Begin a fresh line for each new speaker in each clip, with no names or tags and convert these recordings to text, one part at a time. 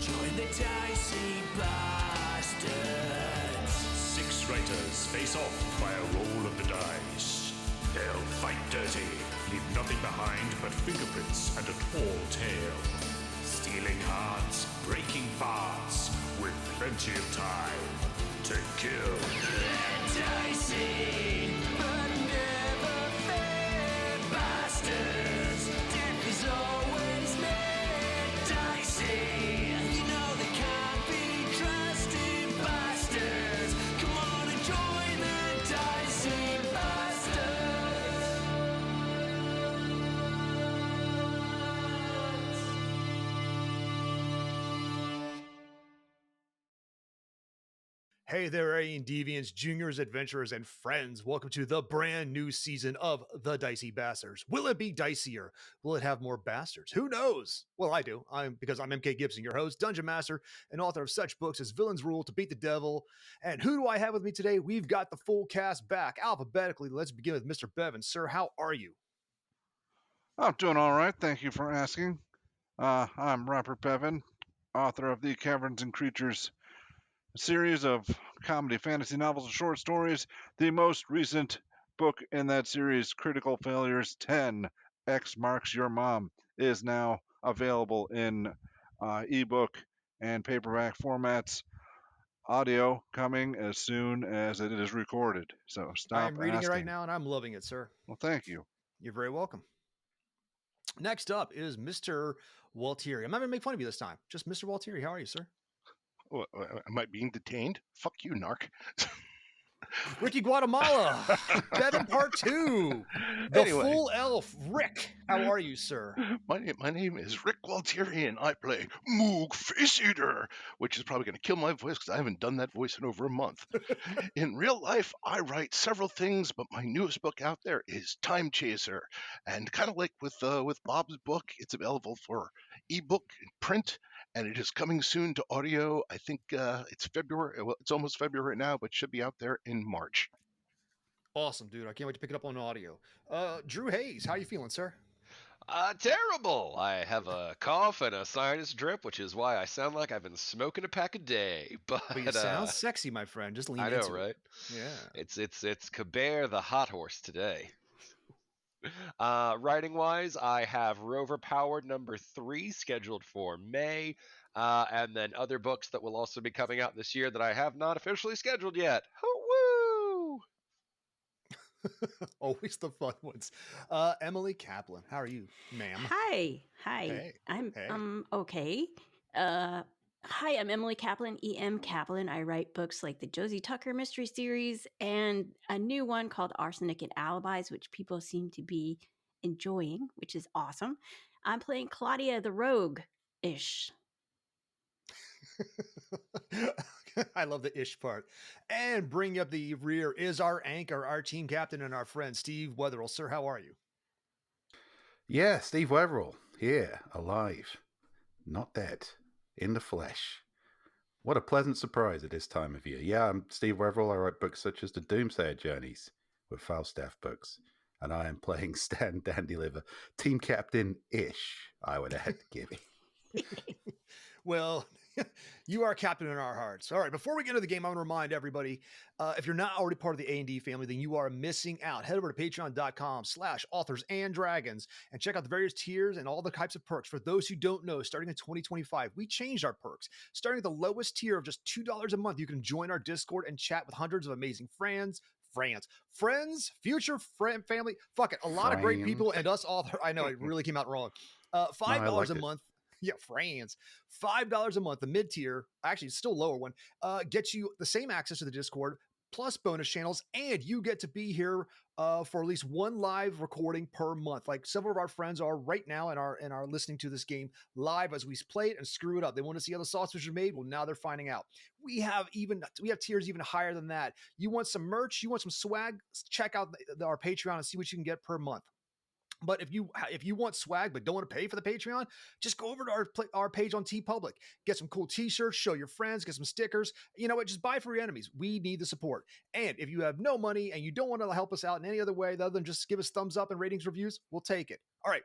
Join the Dicey Bastards.
6 writers face off by a roll of the dice. They'll fight dirty, leave nothing behind but fingerprints and a tall tale. Stealing hearts, breaking parts, with plenty of time to kill.
Dicey, but never fair bastards. Death is always near. Dicey, you know they can't be trusted bastards. Come on and join the Dicey Bastards.
Hey there, Alien Deviants, Juniors, Adventurers, and friends. Welcome to the brand new season of the Dicey Bastards. Will it be dicier? Will it have more bastards? Who knows? Well, I do. Because I'm MK Gibson, your host, Dungeon Master, and author of such books as Villain's Rule, To Beat the Devil. And who do I have with me today? We've got the full cast back alphabetically. Let's begin with Mr. Bevan. Sir, how are you?
I'm doing all right. Thank you for asking. I'm Robert Bevan, author of the Caverns and Creatures series of comedy, fantasy novels, and short stories. The most recent book in that series, Critical Failures 10, X Marks Your Mom, is now available in ebook and paperback formats. Audio coming as soon as it is recorded. So stop
I'm reading
asking.
it right now, and I'm loving it, sir.
Well, thank you.
You're very welcome. Next up is Mr. Gualtieri. I'm not going to make fun of you this time. Just Mr. Gualtieri. How are you, sir?
Oh, am I being detained? Fuck you, narc.
Ricky Guatemala, Bevan Part 2, the
Anyway.
full elf, Rick. How are you, sir?
My name is Rick Gualtieri, and I play Moog Face Eater, which is probably going to kill my voice because I haven't done that voice in over a month. In real life, I write several things, but my newest book out there is Time Chaser, and kind of like with Bob's book, it's available for ebook and print, and it is coming soon to audio. I think it's February. Well, it's almost February now, but should be out there in March.
Awesome, dude. I can't wait to pick it up on audio. Drew Hayes, how you feeling, sir?
Terrible. I have a cough and a sinus drip, which is why I sound like I've been smoking a pack a day. But
you sound sexy, my friend. Just lean
I know,
into
right?
it. Yeah.
It's Kabir the hot horse today. Writing wise, I have Rover Powered number 3 scheduled for May, and then other books that will also be coming out this year that I have not officially scheduled yet. Woo!
Always the fun ones. Emily Kaplan, how are you, ma'am?
Hi.
Hey.
I'm
Hey.
okay. Hi, I'm Emily Kaplan, E.M. Kaplan. I write books like the Josie Tucker mystery series and a new one called Arsenic and Alibis, which people seem to be enjoying, which is awesome. I'm playing Claudia the Rogue-ish.
I love the ish part. And bringing up the rear is our anchor, our team captain, and our friend, Steve Wetherell. Sir, how are you?
Yeah, Steve Wetherell, here, alive, not dead, in the flesh. What a pleasant surprise at this time of year. Yeah, I'm Steve Wetherell. I write books such as The Doomsayer Journeys with Falstaff Books, and I am playing Stan Dandyliver, team captain-ish, I would add, Gibby.
Well, you are captain in our hearts. All right, before we get into the game, I want to remind everybody, if you're not already part of the A&D family, then you are missing out. Head over to patreon.com/authors and dragons and check out the various tiers and all the types of perks. For those who don't know, starting in 2025, we changed our perks. Starting at the lowest tier of just $2 a month, you can join our Discord and chat with hundreds of amazing friends, future friend, family. Fuck it. A lot of great people and us all. I know it really came out wrong. $5 a month. Yeah, friends. $5 a month, the mid-tier, actually it's still a lower one, gets you the same access to the Discord, plus bonus channels, and you get to be here for at least one live recording per month. Like several of our friends are right now and are listening to this game live as we play it and screw it up. They want to see how the sausage are made. Well, now they're finding out. We have tiers even higher than that. You want some merch? You want some swag? Check out our Patreon and see what you can get per month. But if you want swag but don't want to pay for the Patreon, just go over to our page on TeePublic. Get some cool t-shirts, show your friends, get some stickers. You know what? Just buy for your enemies. We need the support. And if you have no money and you don't want to help us out in any other way other than just give us thumbs up and ratings, reviews, we'll take it. All right.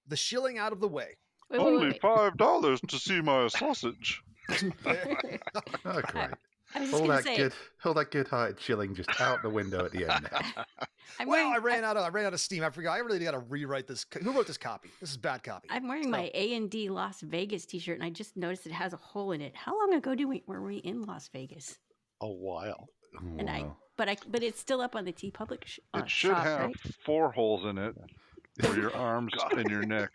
The shilling out of the way.
Wait.
Only $5 to see my sausage.
Oh, great.
I was just
All
gonna
that
say,
good, all that good-hearted chilling just out the window at the end. There.
I'm
Well,
wearing,
I ran out of steam. I forgot. I really got to rewrite this. Who wrote this copy? This is bad copy.
I'm wearing
So-
my A&D Las Vegas t-shirt, and I just noticed it has a hole in it. How long ago were we in Las Vegas?
A while.
Oh,
And
wow.
but it's still up on the T Public
It should
shop,
have
right?
4 holes in it for your arms and your neck.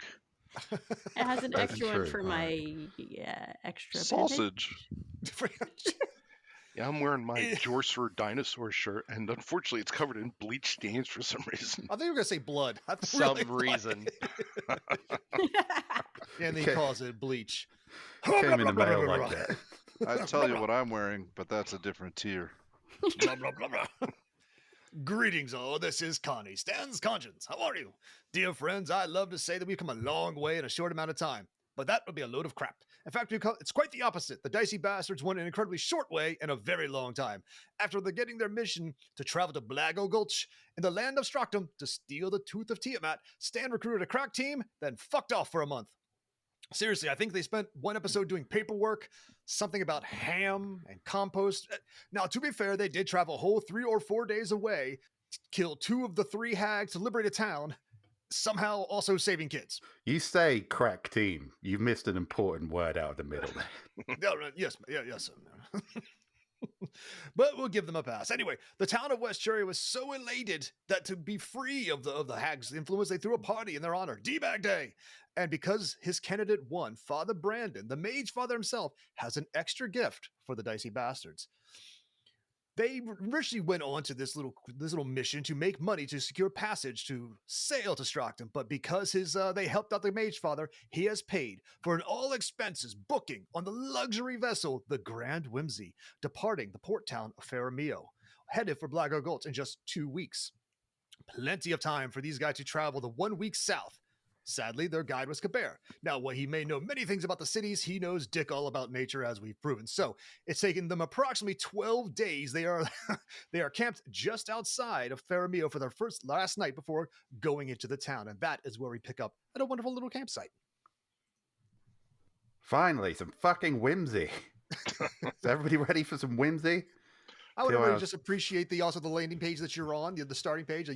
It has an
That's
extra one
true.
for
All
my
right.
extra pivot.
Sausage.
Yeah, I'm wearing my Jorcer dinosaur shirt, and unfortunately, it's covered in bleach stains for some reason.
I think you were gonna say blood. I
Some
really thought-
reason.
and he
Okay.
calls it bleach.
Came in the mail like that.
I'd tell you what I'm wearing, but that's a different tier.
Blah, blah, blah, blah. Greetings, all. This is Connie Stan's Conscience. How are you? Dear friends, I love to say that we've come a long way in a short amount of time, but that would be a load of crap. In fact, it's quite the opposite. The Dicey Bastards went an incredibly short way in a very long time. After getting their mission to travel to Blago Gulch in the land of Stractum to steal the Tooth of Tiamat, Stan recruited a crack team, then fucked off for a month. Seriously, I think they spent one episode doing paperwork, something about ham and compost. Now, to be fair, they did travel a whole 3 or 4 days away, kill 2 of the 3 hags to liberate a town, somehow also saving kids.
You say crack team. You missed an important word out of the middle there.
Yes, sir. But we'll give them a pass. Anyway, the town of West Cherry was so elated that to be free of the hag's influence, they threw a party in their honor, D-Bag Day. And because his candidate won, Father Brandon, the mage father himself, has an extra gift for the Dicey Bastards. They originally went on to this little mission to make money to secure passage to sail to Stracton, but because they helped out the mage father, he has paid for an all expenses booking on the luxury vessel, the Grand Whimsy, departing the port town of Faramio, headed for Blago Gulch in just 2 weeks. Plenty of time for these guys to travel the 1 week south. Sadly, their guide was Kabir. Now, while he may know many things about the cities, he knows dick all about nature, as we've proven. So it's taken them approximately 12 days. They are camped just outside of Faramio for their last night before going into the town. And that is where we pick up at a wonderful little campsite.
Finally, some fucking whimsy. Is everybody ready for some whimsy?
I would
2
really
hours.
just appreciate the landing page that you're on, the starting page.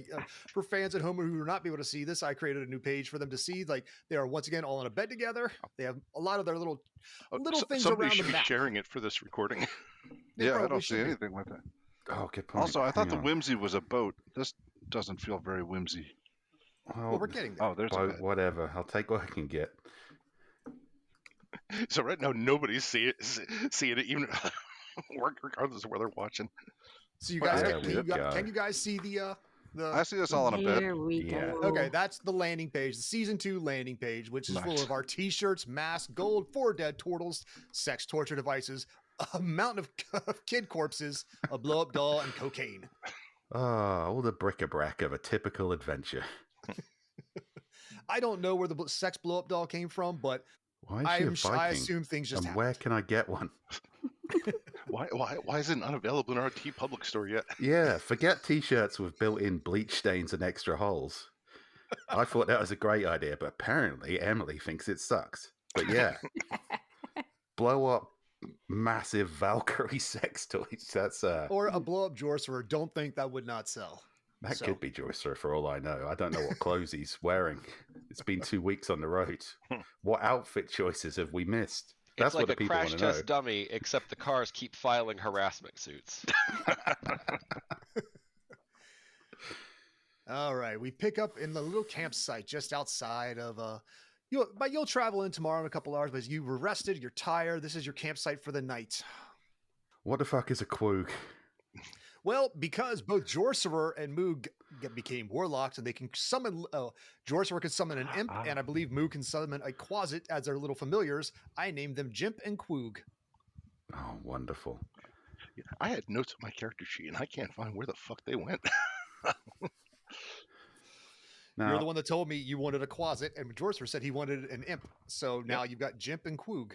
For fans at home who will not be able to see this, I created a new page for them to see. Like, they are once again all in a bed together. They have a lot of their little things
Somebody
around
should
the
be
map.
sharing it for this recording.
They
Yeah, I
probably
don't see
should be.
anything with it.
Oh, good point.
Also, I thought
Hang
the
on.
whimsy was a boat. This doesn't feel very whimsy.
Well, we're getting there.
Oh, there's a
boat,
bed.
whatever. I'll take what I can get.
So right now, nobody's seeing it, even regardless of where they're watching.
So you
Well,
guys,
there
can,
we
you guys
go.
can you guys see the
I see this all on a bed.
Here we
Yeah.
go.
Okay, that's the landing page, the season 2 landing page, which is full
Nice.
of our t-shirts, masks, gold, 4 dead turtles, sex torture devices, a mountain of kid corpses, a blow-up doll, and cocaine.
Ah, all the bric-a-brac of a typical adventure.
I don't know where the sex blow-up doll came from, but
Why is she a Viking?
I assume things just
and
happened.
where can I get one?
Why is it not available in our T Public store yet?
Yeah, forget t-shirts with built-in bleach stains and extra holes. I thought that was a great idea, but apparently Emily thinks it sucks. But yeah, blow up massive Valkyrie sex toys. That's
Or a blow-up Jorcerer. Don't think that would not sell.
that
so-
could be Joycer for all I know. I don't know what clothes he's wearing. It's been 2 weeks on the road. What outfit choices have we missed? That's
It's like
what the
a
people
crash
want to know.
test dummy, except the cars keep filing harassment suits.
All right, we pick up in the little campsite just outside of you'll travel in tomorrow in a couple hours, but you were rested, you're tired. This is your campsite for the night.
What the fuck is a quoog?
Well, because both Jorcerer and Moog became warlocks, and they can summon. Jorcerer can summon an imp, and I believe Moog can summon a quasit as their little familiars. I named them Jimp and Quoog.
Oh, wonderful.
I had notes on my character sheet, and I can't find where the fuck they went.
Now,
You're the one that told me you wanted a quasit, and Jorcerer said he wanted an imp. So now you've got Jimp and Quoog.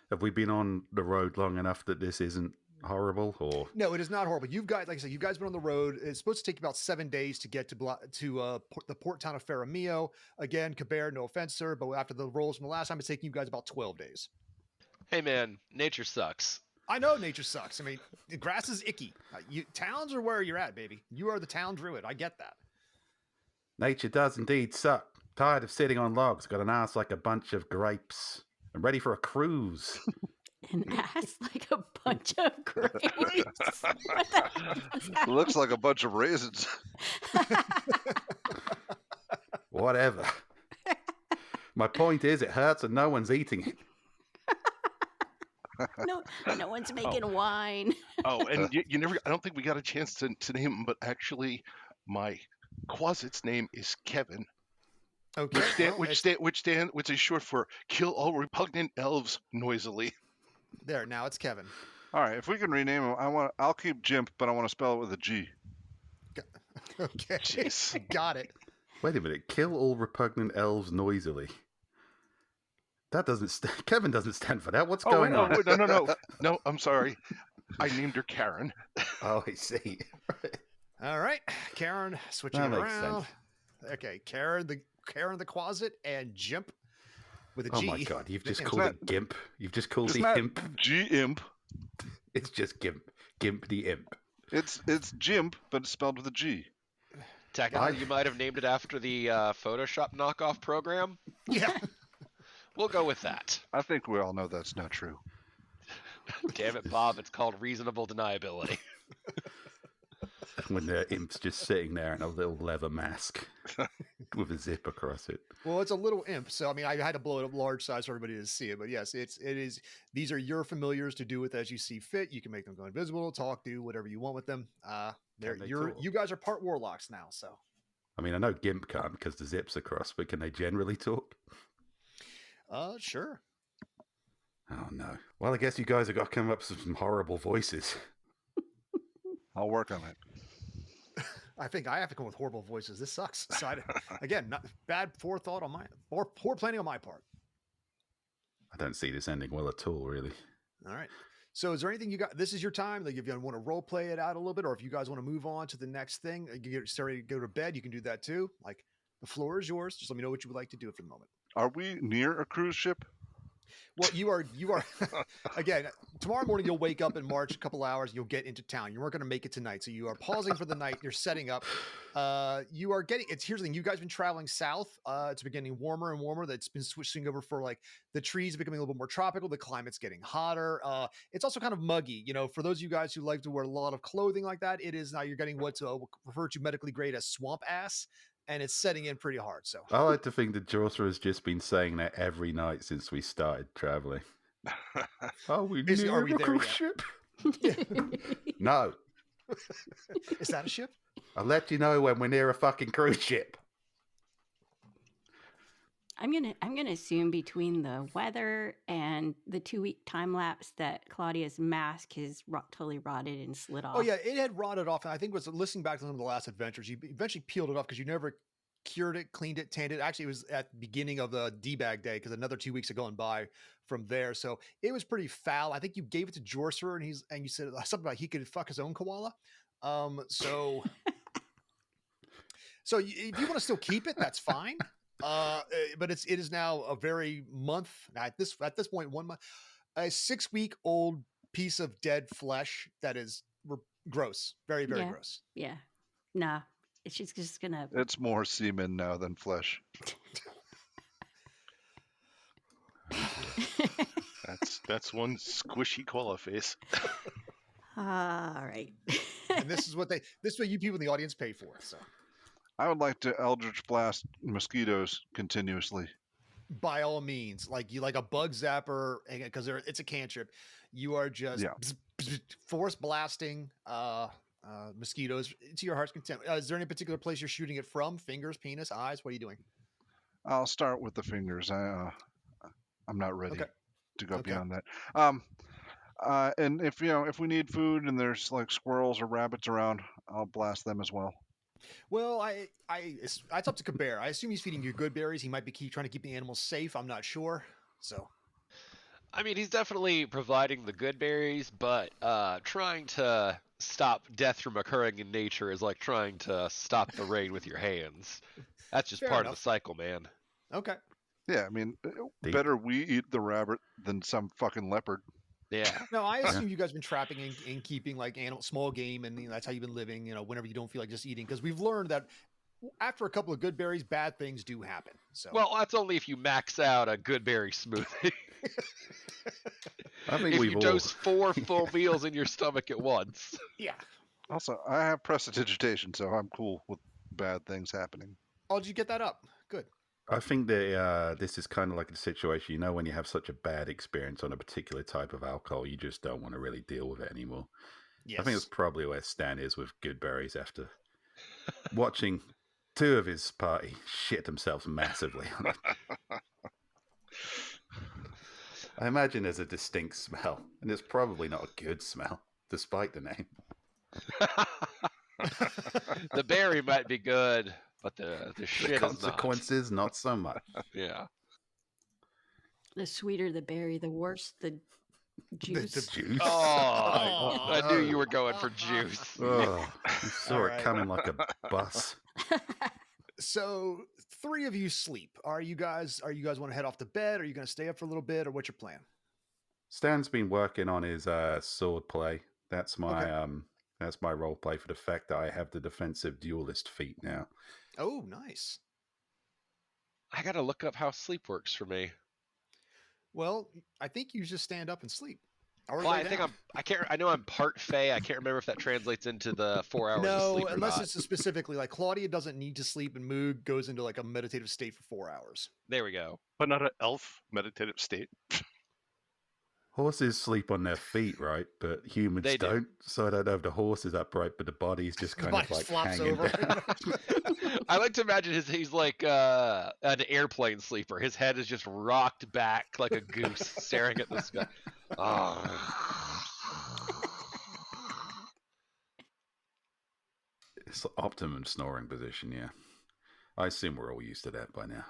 have we been on the road long enough that this isn't horrible? Or
No, it is not horrible. You've got, like I said, you guys been on the road. It's supposed to take you about 7 days to get to the port town of Faramio. Again, Kabir, no offense, sir, but after the rolls from the last time, it's taking you guys about 12 days.
Hey man, nature sucks.
I know nature sucks. I mean, the grass is icky. Towns are where you're at, baby. You are the town druid. I get that.
Nature does indeed suck. Tired of sitting on logs. Got an ass like a bunch of grapes. I'm ready for a cruise.
An ass like a bunch of grapes. What the hell is that?
Looks like a bunch of raisins.
Whatever. My point is, it hurts and no one's eating it.
No one's making wine.
Oh, and you never. I don't think we got a chance to name him, but actually, my Quasit's name is Kevin,
Okay.
which is short for "Kill all repugnant elves noisily."
There, now it's Kevin.
All right, if we can rename him, I'll keep Jimp, but I want to spell it with a G.
Okay.
Jeez.
Got it.
Wait a minute. Kill all repugnant elves noisily. That doesn't Kevin doesn't stand for that. What's going on?
No, I'm sorry. I named her Karen.
Oh, I see.
All right. Karen, switching
That
it
makes
around.
sense.
Okay, Karen the Quasit and Jimp with a
Oh
G.
my god, you've just
Isn't
called it Gimp. You've just called
Isn't
the
that
imp.
G-Imp?
It's just Gimp. Gimp the imp.
It's Jimp, but it's spelled with a G.
Technically, you might have named it after the Photoshop knockoff program.
Yeah.
We'll go with that.
I think we all know that's not true.
Damn it, Bob. It's called reasonable deniability.
When the imp's just sitting there in a little leather mask with a zip across it.
Well, it's a little imp, so I mean, I had to blow it up large size for everybody to see it. But yes, it is. These are your familiars to do with as you see fit. You can make them go invisible, talk, do whatever you want with them. You guys are part warlocks now, so.
I mean, I know Gimp can't because the zip's across, but can they generally talk?
Sure.
Oh no. Well, I guess you guys have got to come up with some horrible voices.
I'll work on it.
I think I have to come with horrible voices. This sucks. So again, not bad forethought on my or poor planning on my part.
I don't see this ending well at all, really.
All right. So is there anything you got? This is your time. Like if you want to role play it out a little bit, or if you guys want to move on to the next thing, you get ready to go to bed, you can do that too. Like the floor is yours. Just let me know what you would like to do for the moment.
Are we near a cruise ship?
Well, you are again, tomorrow morning you'll wake up and march a couple hours, you'll get into town. You weren't going to make it tonight. So you are pausing for the night, you're setting up. You are getting here's the thing, you guys have been traveling south. It's been getting warmer and warmer. That's been switching over for like the trees becoming a little bit more tropical, the climate's getting hotter. It's also kind of muggy, for those of you guys who like to wear a lot of clothing like that, it is now you're getting what's referred to medically grade as swamp ass. And it's setting in pretty hard. So
I like to think that Josra has just been saying that every night since we started traveling. Are we near a cruise ship? No.
Is that a ship?
I'll let you know when we're near a fucking cruise ship.
I'm gonna assume between the weather and the 2-week time lapse that Claudia's mask is totally rotted and slid off.
Oh yeah, it had rotted off. And I think was listening back to some of the last adventures, you eventually peeled it off because you never cured it, cleaned it, tanned it. Actually, it was at the beginning of the debag day because another 2 weeks had gone by from there. So it was pretty foul. I think you gave it to Jorser and you said something about he could fuck his own koala. So if you want to still keep it, that's fine. But it is now a very month at this point, 1 month, a 6-week-old piece of dead flesh that is gross, very, very gross.
Yeah, nah, it's just gonna.
It's more semen now than flesh.
That's one squishy koala face.
All right.
And this is what you people in the audience pay for. So.
I would like to Eldritch Blast mosquitoes continuously.
By all means, like a bug zapper, because it's a cantrip. You are just force blasting mosquitoes to your heart's content. Is there any particular place you're shooting it from? Fingers, penis, eyes? What are you doing?
I'll start with the fingers. I'm not ready to go beyond that. And if we need food and there's like squirrels or rabbits around, I'll blast them as well.
Well, it's up to Kabir. I assume he's feeding you good berries. He might be trying to keep the animals safe. I'm not sure. So,
I mean, he's definitely providing the good berries, but trying to stop death from occurring in nature is like trying to stop the rain with your hands. That's just
Fair
part
enough.
of the cycle, man.
Okay.
Yeah, I mean,
Deep.
better we eat the rabbit than some fucking leopard.
Yeah.
No, I assume you guys been trapping and keeping like small game, and that's how you've been living. Whenever you don't feel like just eating, because we've learned that after a couple of good berries, bad things do happen. So,
Well, that's only if you max out a good berry smoothie.
I think
If
we've
you
all.
dose 4 full meals in your stomach at once.
yeah.
Also, I have prestidigitation, so I'm cool with bad things happening.
Oh, did you get that up? Good.
I think that this is kind of like a situation, when you have such a bad experience on a particular type of alcohol, you just don't want to really deal with it anymore.
Yes.
I think that's probably where Stan is with good berries after watching 2 of his party shit themselves massively on it. I imagine there's a distinct smell, and it's probably not a good smell, despite the name.
The berry might be good, but the shit
The
is not.
consequences, not so much.
Yeah.
The sweeter the berry, the worse the juice.
The
Juice.
Oh, I knew you
no.
were going for juice.
Oh, you saw
All
it
right.
coming like a bus.
So 3 of you sleep. Are you guys want to head off to bed? Are you going to stay up for a little bit, or what's your plan?
Stan's been working on his sword play. That's my that's my role play for the fact that I have the defensive duelist feat now.
Oh, nice.
I gotta look up how sleep works for me.
Well, I think you just stand up and sleep. Or
Well,
lay
I think
down.
I know I'm part Fey. I can't remember if that translates into the 4 hours of
No,
sleep or
unless
not.
it's specifically like Claudia doesn't need to sleep, and Moog goes into like a meditative state for 4 hours.
There we go.
But not an elf meditative state.
Horses sleep on their feet, right? But humans
They do.
don't. So I don't know if the horse is upright, but the body's just kind of
Body
like
flops
hanging
over.
down.
I like to imagine he's like an airplane sleeper. His head is just rocked back like a goose staring at the sky. Oh.
It's the optimum snoring position, yeah. I assume we're all used to that by now.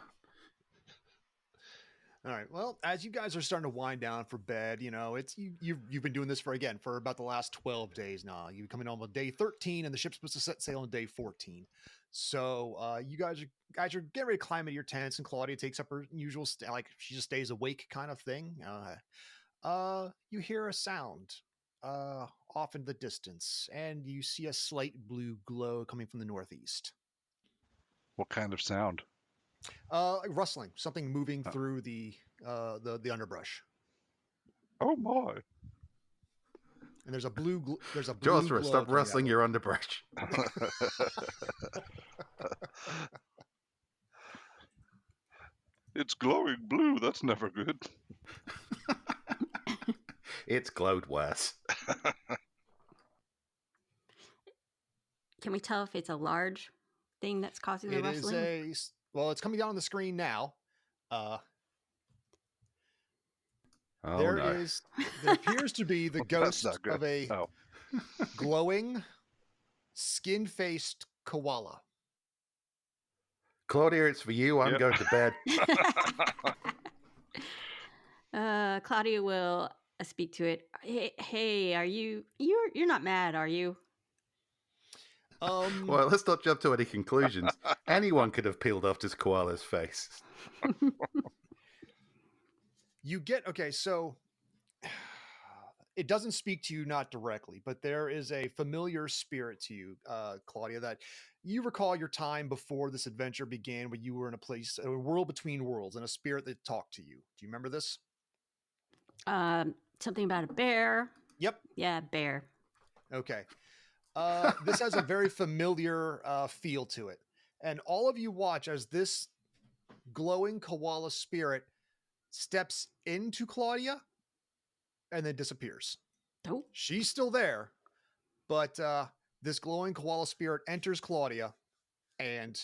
All right. Well, as you guys are starting to wind down for bed, it's you've been doing this for about the last 12 days now. You're coming on day 13, and the ship's supposed to set sail on day 14. So you guys are getting ready to climb into your tents, and Claudia takes up her usual she just stays awake kind of thing. You hear a sound off in the distance, and you see a slight blue glow coming from the northeast.
What kind of sound?
Rustling, something moving through the underbrush.
Oh my!
And there's a blue. There's a blue
Joshua,
glow
stop
coming
rustling
out.
your underbrush.
It's glowing blue. That's never good.
It's glowed worse.
Can we tell if it's a large thing that's causing the
It is
rustling?
it's coming down on the screen now.
Oh
There
no.
appears to be the
That's
ghost
not good.
of a
Oh,
glowing, skin-faced koala.
Claudia, it's for you. I'm
Yep.
going to bed.
Claudia will speak to it. Hey, are you're not mad, are you?
Well, let's not jump to any conclusions. Anyone could have peeled off this koala's face.
You get okay, so it doesn't speak to you not directly, but there is a familiar spirit to you, Claudia, that you recall your time before this adventure began, when you were in a world between worlds, and a spirit that talked to you. Do you remember this?
Something about a bear.
Yep.
Yeah, bear.
Okay. This has a very familiar feel to it. And all of you watch as this glowing koala spirit steps into Claudia and then disappears.
Oh,
She's still there, but this glowing koala spirit enters Claudia, and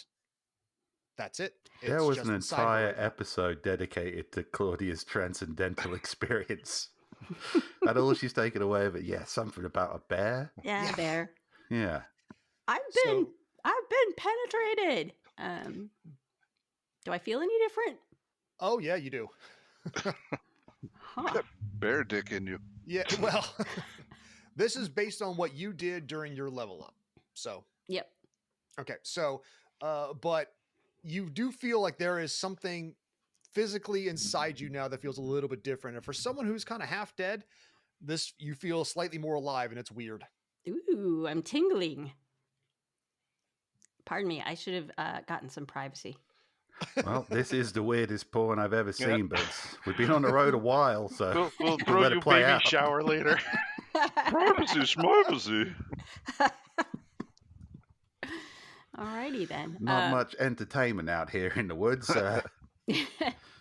that's it.
There was
just
an
inside of her
entire
right now.
episode dedicated to Claudia's transcendental experience. And all she's taken away of it, something about a bear.
yeah,
Yeah.
bear.
Yeah.
I've been penetrated. Do I feel any different?
Oh, yeah, you do.
Huh.
bear dick in you.
Yeah, well, this is based on what you did during your level up. So,
Yep.
okay. So, but you do feel like there is something physically inside you now that feels a little bit different. And for someone who's kind of half dead, you feel slightly more alive, and it's weird.
Ooh, I'm tingling. Pardon me, I should have gotten some privacy.
Well, this is the weirdest porn I've ever seen, but we've been on the road a while, so
We'll
you
throw
let
you
it play
baby
out.
shower later.
Privacy, schmivacy.
Alrighty then.
Not much entertainment out here in the woods.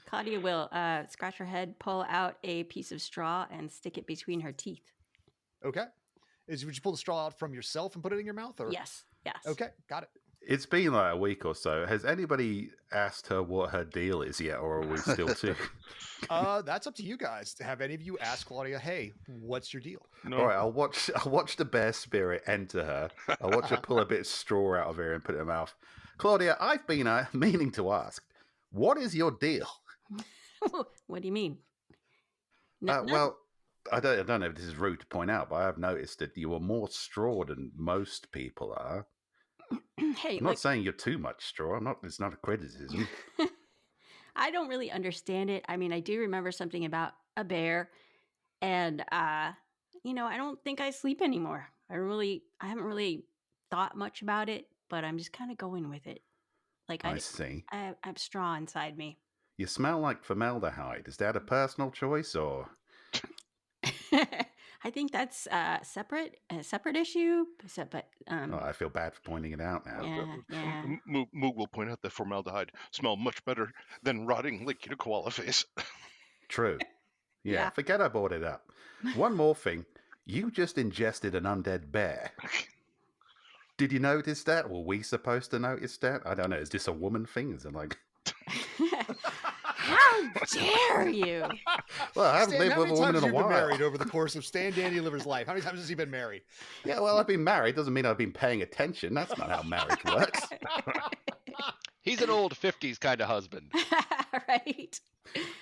Claudia will scratch her head, pull out a piece of straw, and stick it between her teeth.
Okay. Would you pull the straw out from yourself and put it in your mouth? Or?
Yes.
Okay, got it.
It's been like a week or so. Has anybody asked her what her deal is yet, or are we still too?
That's up to you guys. Have any of you asked Claudia, hey, what's your deal?
No.
All right, I'll watch the bear spirit enter her. I'll watch her pull a bit of straw out of her and put it in her mouth. Claudia, I've been meaning to ask, what is your deal?
What do you mean?
Well, I don't know if this is rude to point out, but I have noticed that you are more straw than most people are.
Hey,
I'm not saying you're too much straw. It's not a criticism.
I don't really understand it. I mean, I do remember something about a bear, and I don't think I sleep anymore. I haven't really thought much about it, but I'm just kind of going with it. Like
I see.
I have straw inside me.
You smell like formaldehyde. Is that a personal choice, or?
I think that's a separate issue. But
I feel bad for pointing it out now.
yeah.
Moog will point out that formaldehyde smell much better than rotting liquid koala face.
True. Yeah,
Yeah.
forget I brought it up. One more thing. You just ingested an undead bear. Did you notice that? Were we supposed to notice that? I don't know. Is this a woman thing? Is it like...
How dare you?
Well, I haven't lived with a woman in a while.
Been married over the course of Stan Dandy Liver's life? How many times has he been married?
Yeah, well, I've been married. Doesn't mean I've been paying attention. That's not how marriage works.
He's an old 50s kind of husband.
Right.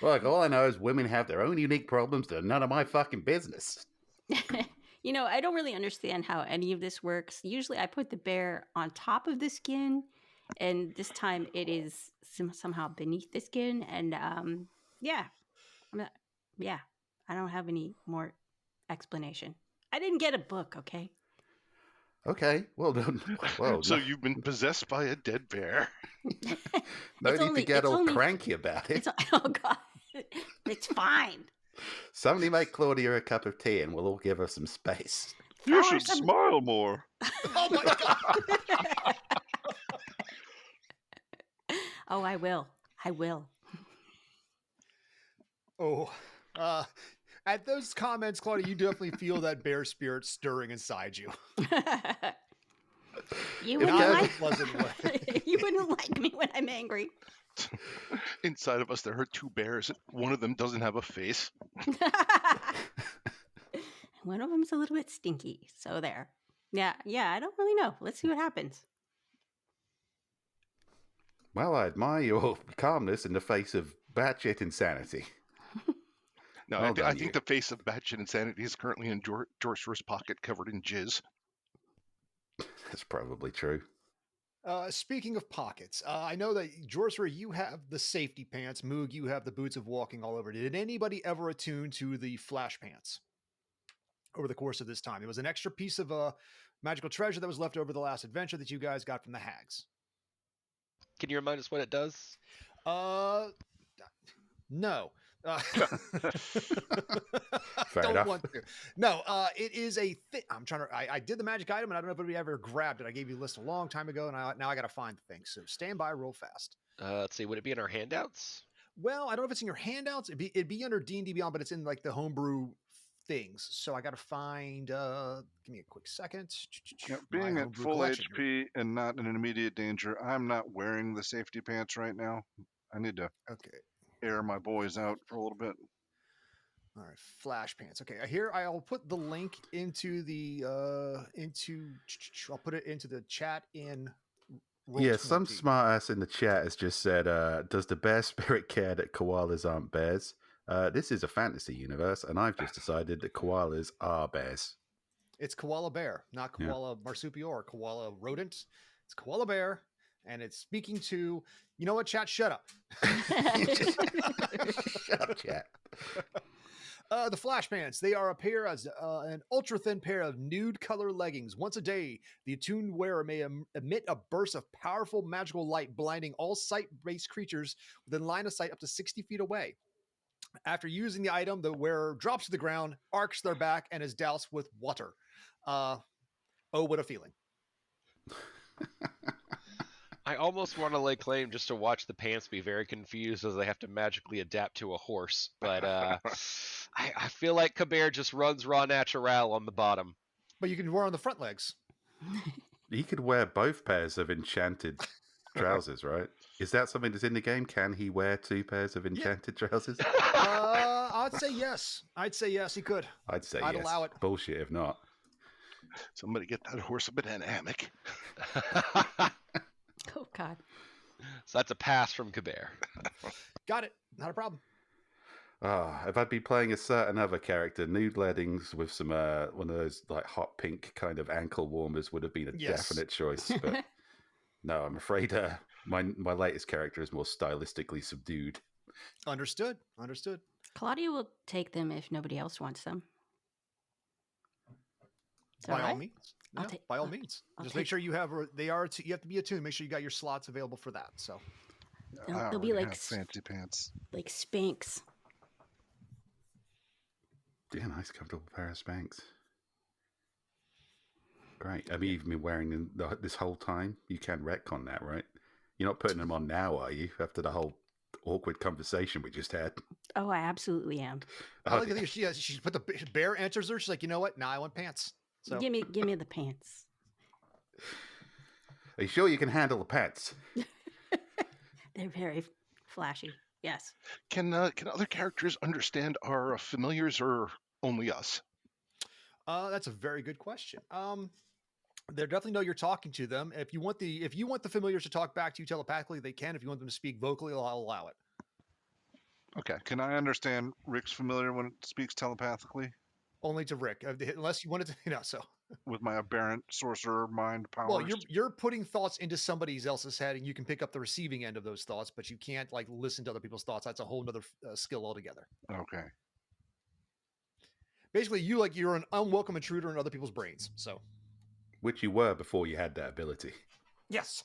Look, all I know is women have their own unique problems that are none of my fucking business.
I don't really understand how any of this works. Usually I put the bear on top of the skin, and this time it is somehow beneath the skin. And I don't have any more explanation. I didn't get a book, okay?
Okay, well done. Well,
So you've been possessed by a dead bear.
no
It's
need
only-
to get
it's
all
only-
cranky about it.
Oh, God. It's fine.
Somebody make Claudia a cup of tea and we'll all give her some space.
You
Throw her
should
some-
smile more.
Oh my god!
Oh, I will.
Oh, at those comments, Claudia, you definitely feel that bear spirit stirring inside you.
You
If
wouldn't
Gavin-
like
Pleasant way.
you wouldn't like me when I'm angry.
Inside of us, there are two bears. One of them doesn't have a face.
One of them's a little bit stinky. So there. Yeah, I don't really know. Let's see what happens.
Well, I admire your calmness in the face of batshit insanity.
No,
Well
I
done, you.
think the face of batshit insanity is currently in George's pocket, covered in jizz.
That's probably true.
Speaking of pockets, I know that Jorsra, you have the safety pants. Moog, you have the boots of walking all over. Did anybody ever attune to the flash pants over the course of this time? It was an extra piece of magical treasure that was left over the last adventure that you guys got from the hags.
Can you remind us what it does?
No.
Fair
Don't
enough.
want to. No, it is a I'm trying to. I did the magic item, and I don't know if anybody ever grabbed it. I gave you the list a long time ago, and now I got to find the thing. So stand by real fast.
Let's see. Would it be in our handouts?
Well, I don't know if it's in your handouts. It'd be under D&D Beyond, but it's in like the homebrew things. So I got to find. Give me a quick second.
Yeah,
My
being at
homebrew
full
collection.
HP and not in immediate danger, I'm not wearing the safety pants right now. I need to
Okay.
air my boys out for a little bit.
All right, flash pants. Okay, here I'll put the link into the I'll put it into the chat in.
Yeah, some
Roll20.
smart ass in the chat has just said, does the bear spirit care that koalas aren't bears? This is a fantasy universe, and I've just decided that koalas are bears.
It's koala bear, not
Yeah.
koala marsupial or koala rodent. It's koala bear. And it's speaking to, you know what, chat, shut up.
Shut up, chat.
The Flash Pants, they are an ultra-thin pair of nude color leggings. Once a day, the attuned wearer may emit a burst of powerful magical light, blinding all sight-based creatures within line of sight up to 60 feet away. After using the item, the wearer drops to the ground, arcs their back, and is doused with water. Oh, what a feeling.
I almost want to lay claim just to watch the pants be very confused as they have to magically adapt to a horse. But I feel like Kabir just runs raw natural on the bottom.
But you can wear on the front legs.
He could wear both pairs of enchanted trousers, right? Is that something that's in the game? Can he wear 2 pairs of enchanted trousers?
I'd say yes. I'd say yes, he could.
I'd say
I'd
yes.
allow it.
Bullshit if not.
Somebody get that horse a banana hammock.
Oh, God.
So that's a pass from Kabir.
Got it. Not a problem.
If I'd be playing a certain other character, nude leggings with some one of those like hot pink kind of ankle warmers would have been a definite choice. But no, I'm afraid my latest character is more stylistically subdued.
Understood.
Claudia will take them if nobody else wants them. Is that
By all
right?
means.
I'll
Yeah,
take-
by all
I'll-
means.
I'll
Just make
take-
sure you have you have to be attuned. Make sure you got your slots available for that. So
They'll be
already
like
have fancy pants.
like Spanx.
Yeah, nice comfortable pair of Spanx. Great. Have you even been wearing them this whole time? You can retcon that, right? You're not putting them on now, are you? After the whole awkward conversation we just had.
Oh, I absolutely am.
I like to think she put the bear answers her. She's like, you know what? Now I want pants. So
Give me the pants.
Are you sure you can handle the pets?
They're very flashy. Yes.
Can other characters understand our familiars or only us?
that's a very good question. They definitely know you're talking to them. If you want the familiars to talk back to you telepathically, they can. If you want them to speak vocally, I'll allow it.
Okay.
Can I understand Rick's familiar when it speaks telepathically
Only to Rick, unless you wanted to, so.
with my aberrant sorcerer mind powers?
Well, you're putting thoughts into somebody else's head, and you can pick up the receiving end of those thoughts, but you can't like listen to other people's thoughts. That's a whole nother skill altogether.
Okay.
Basically, you're an unwelcome intruder in other people's brains. So
Which you were before you had that ability.
yes.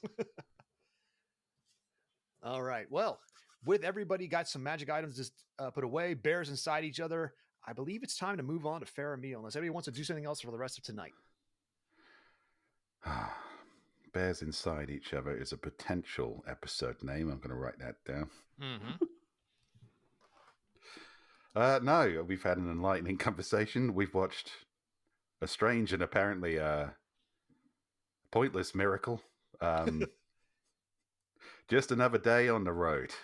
All right. Well, with everybody got some magic items just put away, bears inside each other. I believe it's time to move on to Faramir, unless anybody wants to do something else for the rest of tonight.
Bears inside each other is a potential episode name. I'm going to write that down. No, we've had an enlightening conversation. We've watched a strange and apparently pointless miracle. Just another day on the road.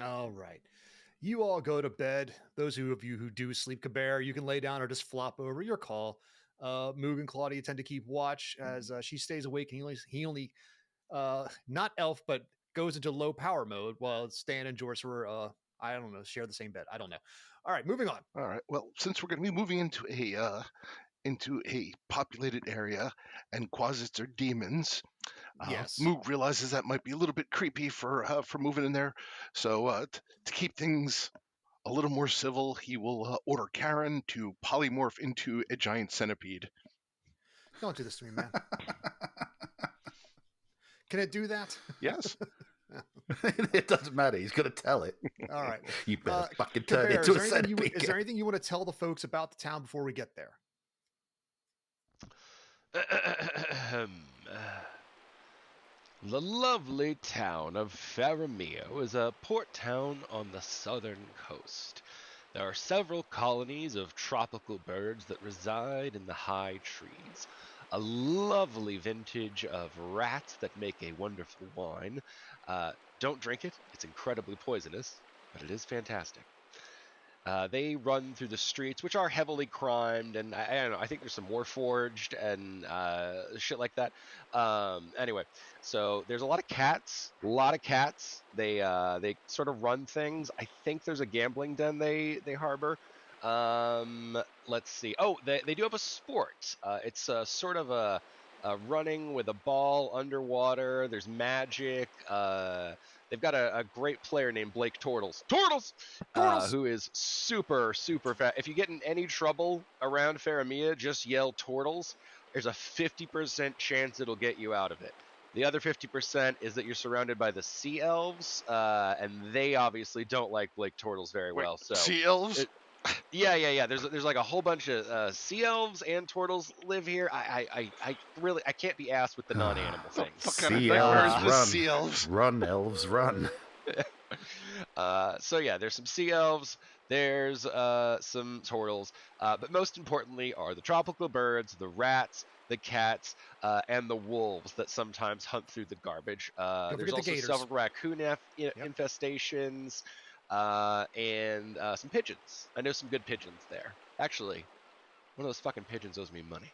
All right. You all go to bed. Those of you who do sleep, Kabir, you can lay down or just flop over. Your call. Moog and Claudia tend to keep watch as she stays awake. And he only not elf, but goes into low power mode while Stan and Jorce were, I don't know, share the same bed. I don't know. All right, moving on.
All right. Well, since we're going to be moving into a populated area and quasits are demons,
Yes.
Moog realizes that might be a little bit creepy for moving in there. So to keep things a little more civil, he will order Karen to polymorph into a giant centipede.
Don't do this to me, man. Can it do that?
Yes.
It doesn't matter. He's going to tell it.
All right.
You better fucking turn
Kabir,
into a
is
centipede.
there anything you want to tell the folks about the town before we get there?
The lovely town of Faramir is a port town on the southern coast. There are several colonies of tropical birds that reside in the high trees. A lovely vintage of rats that make a wonderful wine. Don't drink it, it's incredibly poisonous, but it is fantastic. They run through the streets, which are heavily crimed, and I don't know, I think there's some Warforged and shit like that. Anyway, so there's a lot of cats. They sort of run things. I think there's a gambling den they harbor. Let's see. Oh, they do have a sport. It's sort of a running with a ball underwater. There's magic. They've got a great player named Blake Tortles. Tortles! Who is super, super fast. If you get in any trouble around Faramia, just yell Tortles. There's a 50% chance it'll get you out of it. The other 50% is that you're surrounded by the Sea Elves, and they obviously don't like Blake Tortles very well. So
Sea elves?
yeah. There's like a whole bunch of Sea Elves and Turtles live here. I can't be asked with the non-animal things.
What kind of
Sea
nightmare
elves
is this?
run.
Sea elves?
Run, elves, run.
So yeah, there's some Sea Elves. There's some Turtles. But most importantly are the tropical birds, the rats, the cats, and the wolves that sometimes hunt through the garbage. There's
forget the
also
gators.
several raccoon infestations. And some pigeons. I know some good pigeons there. Actually, one of those fucking pigeons owes me money.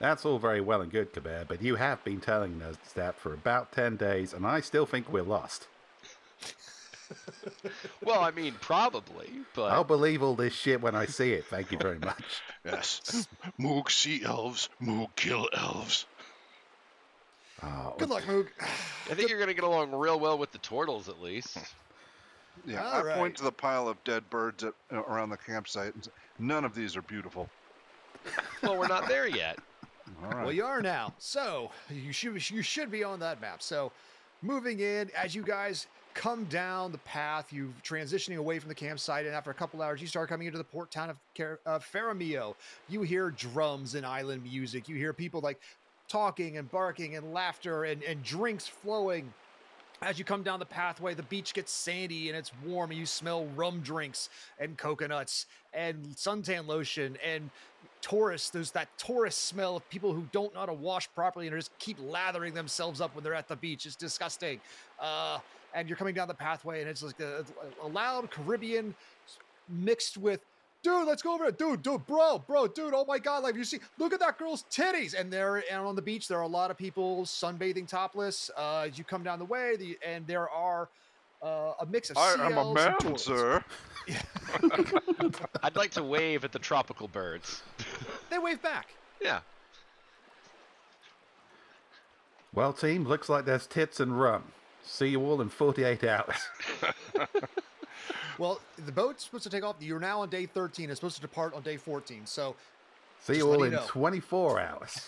That's all very well and good, Kabir, but you have been telling us that for about 10 days, and I still think we're lost.
Well, I mean, probably, but
I'll believe all this shit when I see it. Thank you very much.
Yes. Moog sea elves. Moog kill elves.
Oh,
Good luck, Moog.
I think you're going to get along real well with the Turtles, at least.
Yeah,
All
I
right.
point to the pile of dead birds around the campsite and say, none of these are beautiful.
Well, we're not there yet.
All right.
Well, you are now. So you should be on that map. So moving in, as you guys come down the path, you transitioning away from the campsite, and after a couple hours, you start coming into the port town of Faramio. You hear drums and island music. You hear people like talking and barking and laughter and drinks flowing. As you come down the pathway, the beach gets sandy and it's warm, and you smell rum drinks and coconuts and suntan lotion and tourists. There's that tourist smell of people who don't know how to wash properly and just keep lathering themselves up when they're at the beach. It's disgusting. And you're coming down the pathway, and it's like a loud Caribbean mixed with, dude, let's go over it. Dude, bro, dude, oh my God, like you see, look at that girl's titties. And on the beach, there are a lot of people sunbathing topless. As you come down the way, and there are a mix of sea
I am a
elves and
man,
turtles.
sir.
I'd like to wave at the tropical birds.
They wave back.
Yeah.
Well, team, looks like there's tits and rum. See you all in 48 hours.
Well, the boat's supposed to take off. You're now on day 13. It's supposed to depart on day 14. So
See
Just
you all
letting
in
you know.
24 hours.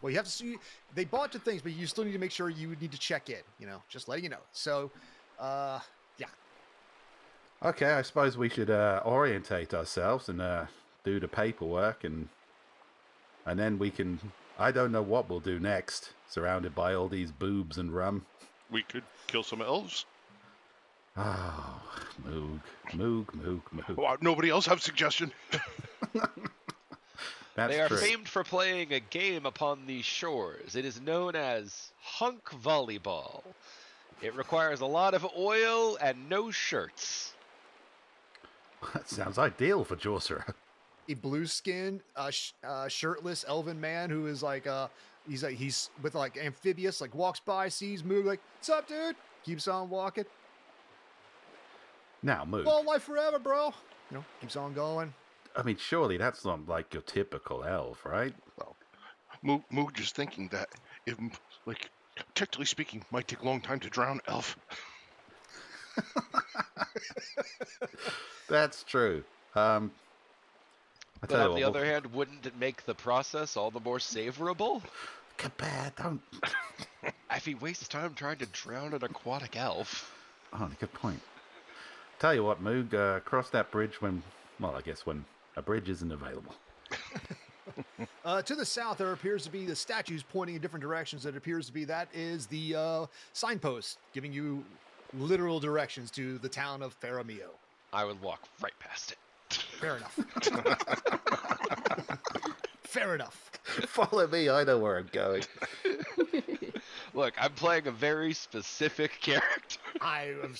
Well, you have to see. They bought the things, but you still need to make sure you need to check in. Just letting you know. So, yeah.
Okay, I suppose we should orientate ourselves and do the paperwork, and then we can. I don't know what we'll do next, surrounded by all these boobs and rum.
We could kill some elves.
Oh, Moog.
Oh, nobody else have suggestion?
That's
They are
true.
famed for playing a game upon these shores. It is known as hunk volleyball. It requires a lot of oil and no shirts.
That sounds ideal for Chaucer.
A blue-skinned, shirtless elven man who is like, he's with like amphibious, like walks by, sees Moog, like, "What's up, dude?" Keeps on walking.
Now, Moog.
Long life forever, bro. Keeps on going.
I mean, surely that's not like your typical elf, right?
Moog just thinking that, if, like, technically speaking, might take a long time to drown elf.
That's true. I
But
tell you
on
what,
the other hand, wouldn't it make the process all the more savorable?
Kabir, don't.
If he wastes time trying to drown an aquatic elf.
Oh, good point. Tell you what, Moog, cross that bridge when a bridge isn't available.
To the south, there appears to be the statues pointing in different directions. It appears to be that is the signpost giving you literal directions to the town of Faramio.
I would walk right past it.
Fair enough. Fair enough.
Follow me, I know where I'm going.
Look, I'm playing a very specific character.
I'm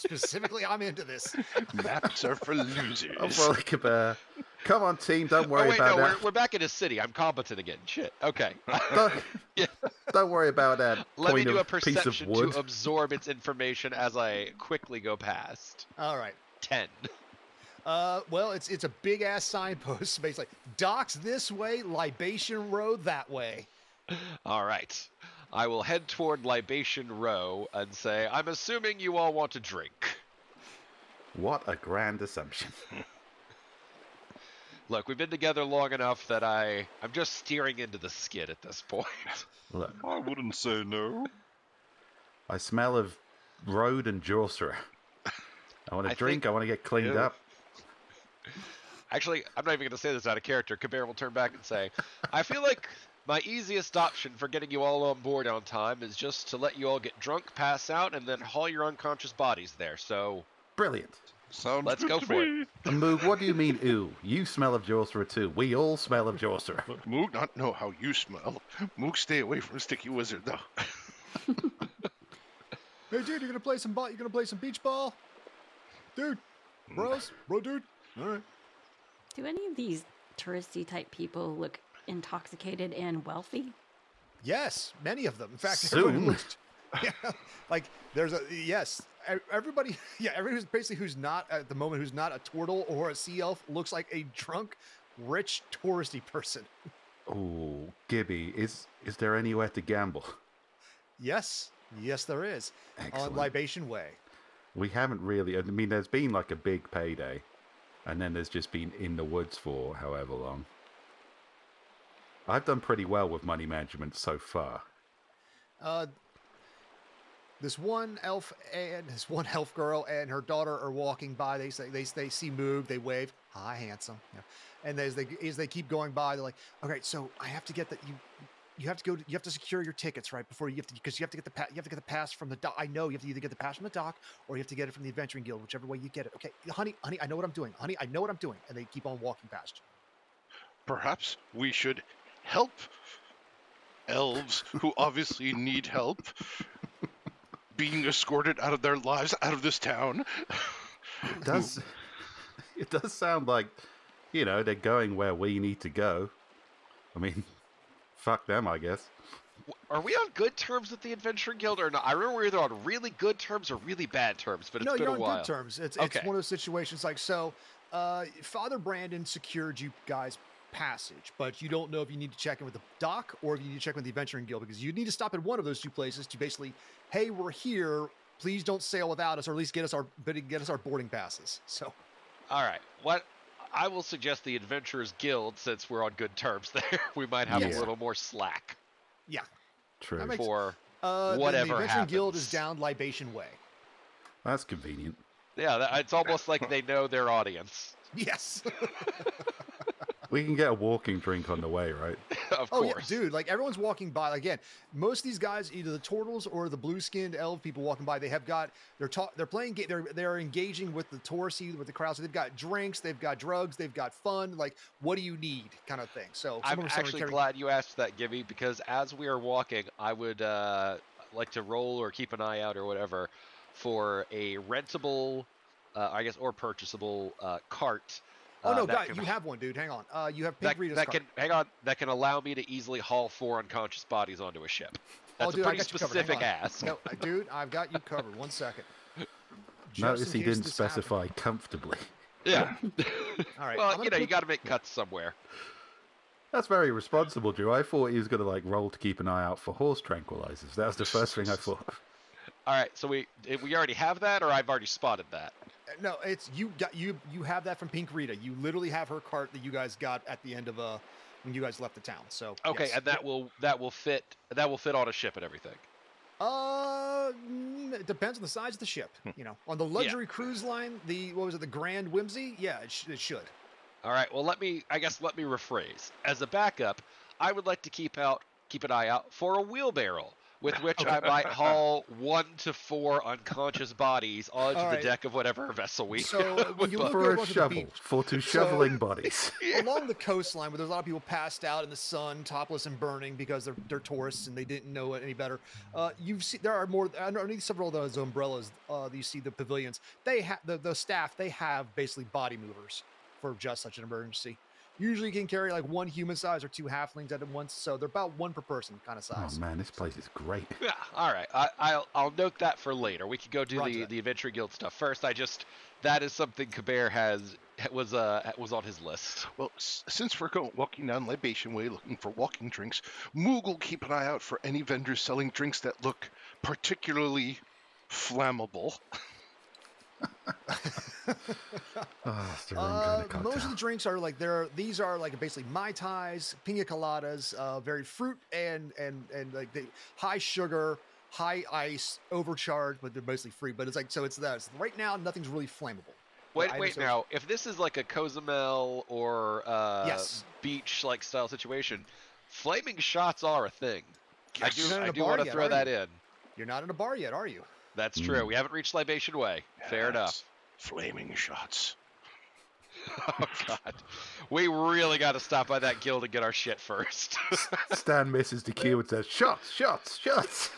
into this.
Maps are for losers.
I'm following Kabir. Come on, team, don't worry about that.
We're back in a city. I'm competent again. Shit. Okay.
Don't,
Yeah.
don't worry about that.
Let me
point
do a
of piece of
perception
wood.
to absorb its information as I quickly go past.
All right.
10.
Well, it's a big ass signpost, basically. Docks this way, Libation Road that way.
All right. I will head toward Libation Row and say, I'm assuming you all want to drink.
What a grand assumption.
Look, we've been together long enough that I'm just steering into the skid at this point.
Look,
I wouldn't say no.
I smell of road and Jawsera. I want to drink. I want to get cleaned up.
Actually, I'm not even going to say this out of character. Kabir will turn back and say, I feel like my easiest option for getting you all on board on time is just to let you all get drunk, pass out, and then haul your unconscious bodies there. So,
Brilliant.
Sounds
let's
good
go
to
for
me.
it.
Moog, what do you mean, ooh? You smell of Jawsera too. We all smell of Jawsera.
Moog not know how you smell. Moog stay away from Sticky Wizard, though.
Hey, dude, you gonna play some beach ball? Dude, bro, dude. All right.
Do any of these touristy type people look intoxicated and wealthy?
Yes, many of them. In fact,
Soon.
everybody looks, yeah, like there's a yes. Everybody, yeah, everybody basically who's not at the moment who's not a turtle or a sea elf looks like a drunk, rich touristy person.
Oh, Gibby, is there anywhere to gamble?
Yes, there is.
Excellent.
On Libation Way.
We haven't really. I mean, there's been like a big payday, and then there's just been in the woods for however long. I've done pretty well with money management so far.
This one elf girl and her daughter are walking by. They see Moog, they wave, hi, handsome. Yeah. And as they keep going by, they're like, okay, so I have to get that you have to secure your tickets right before you have to, because you have to get the pass from the dock. I know you have to either get the pass from the dock or you have to get it from the Adventuring Guild, whichever way you get it. Okay, honey, I know what I'm doing. Honey, I know what I'm doing. And they keep on walking past you.
Perhaps we should help elves who obviously need help being escorted out of their lives, out of this town.
It does sound like, they're going where we need to go. I mean, fuck them, I guess.
Are we on good terms with the Adventuring Guild or not? I remember we were either on really good terms or really bad terms, but it's been a while.
No, you're on good terms. It's one of those situations like, so Father Brandon secured you guys passage, but you don't know if you need to check in with the dock or if you need to check with the Adventuring Guild, because you need to stop at one of those two places to basically, hey, we're here, please don't sail without us, or at least get us our boarding passes. So,
all right, what I will suggest the Adventurers Guild, since we're on good terms there, we might have a little more slack.
Yeah,
true.
For
the
whatever
Adventuring
happens.
Guild is down Libation Way.
That's convenient.
Yeah, it's almost like they know their audience.
Yes.
We can get a walking drink on the way, right?
Of course.
Yeah, dude, like everyone's walking by. Again, most of these guys, either the turtles or the blue-skinned elf people walking by, they're playing, they're engaging with the touristy, with the crowd. So they've got drinks, they've got drugs, they've got fun. Like, what do you need, kind of thing. So
I'm actually glad you asked that, Gibby, because as we are walking, I would like to roll or keep an eye out or whatever for a rentable, I guess, or purchasable cart.
Oh no, God, you have one, dude. Hang on. You have Pink Rita's cart.
That can allow me to easily haul 4 unconscious bodies onto a ship. That's
dude,
a pretty specific ask.
No, dude, I've got you covered. 1 second.
Notice he didn't specify comfortably.
Yeah.
All right.
Well, you got to make cuts somewhere.
That's very responsible, Drew. I thought he was going to roll to keep an eye out for horse tranquilizers. That was the first thing I thought of.
All right, so we already have that, or I've already spotted that.
No, it's you have that from Pink Rita. You literally have her cart that you guys got at the end of when you guys left the town. So
okay,
yes.
and that will fit on a ship and everything.
It depends on the size of the ship. On the luxury cruise line, the Grand Whimsy? Yeah, it should.
All right. Well, let me rephrase. As a backup, I would like to keep an eye out for a wheelbarrow with which I might haul 1 to 4 unconscious bodies onto the deck of whatever vessel we.
So when you look
for
over
a
to
shovel,
the beach,
for 2 shoveling bodies.
along the coastline where there's a lot of people passed out in the sun, topless and burning because they're tourists and they didn't know it any better. There are more underneath several of those umbrellas. You see the pavilions. They have the staff. They have basically body movers for just such an emergency. Usually you can carry 1 human size or 2 halflings at once, so they're about 1 per person kind of size.
Oh man, this place is great.
Yeah, all right. I'll note that for later. We could go do the Adventuring Guild stuff first. That is something Kabir has was on his list.
Well, since we're walking down Libation Way looking for walking drinks, Moog will keep an eye out for any vendors selling drinks that look particularly flammable.
It's the wrong kind of cocktail.
Most of the drinks are like these are like basically Mai Tais, pina coladas, very fruit and like they high sugar, high ice, overcharged, but they're mostly free. But it's like so it's that right now nothing's really flammable.
Wait now. If this is like a Cozumel or
Yes.
beach like style situation, flaming shots are a thing.
Yes.
You're not in
I
a
do
bar
want to
yet,
throw
are
that
you?
in.
You're not in a bar yet, are you?
That's true. We haven't reached Libation Way. Fair enough.
Flaming shots.
Oh God, we really got to stop by that guild and get our shit first.
Stan misses the cue and says, shots, shots, shots.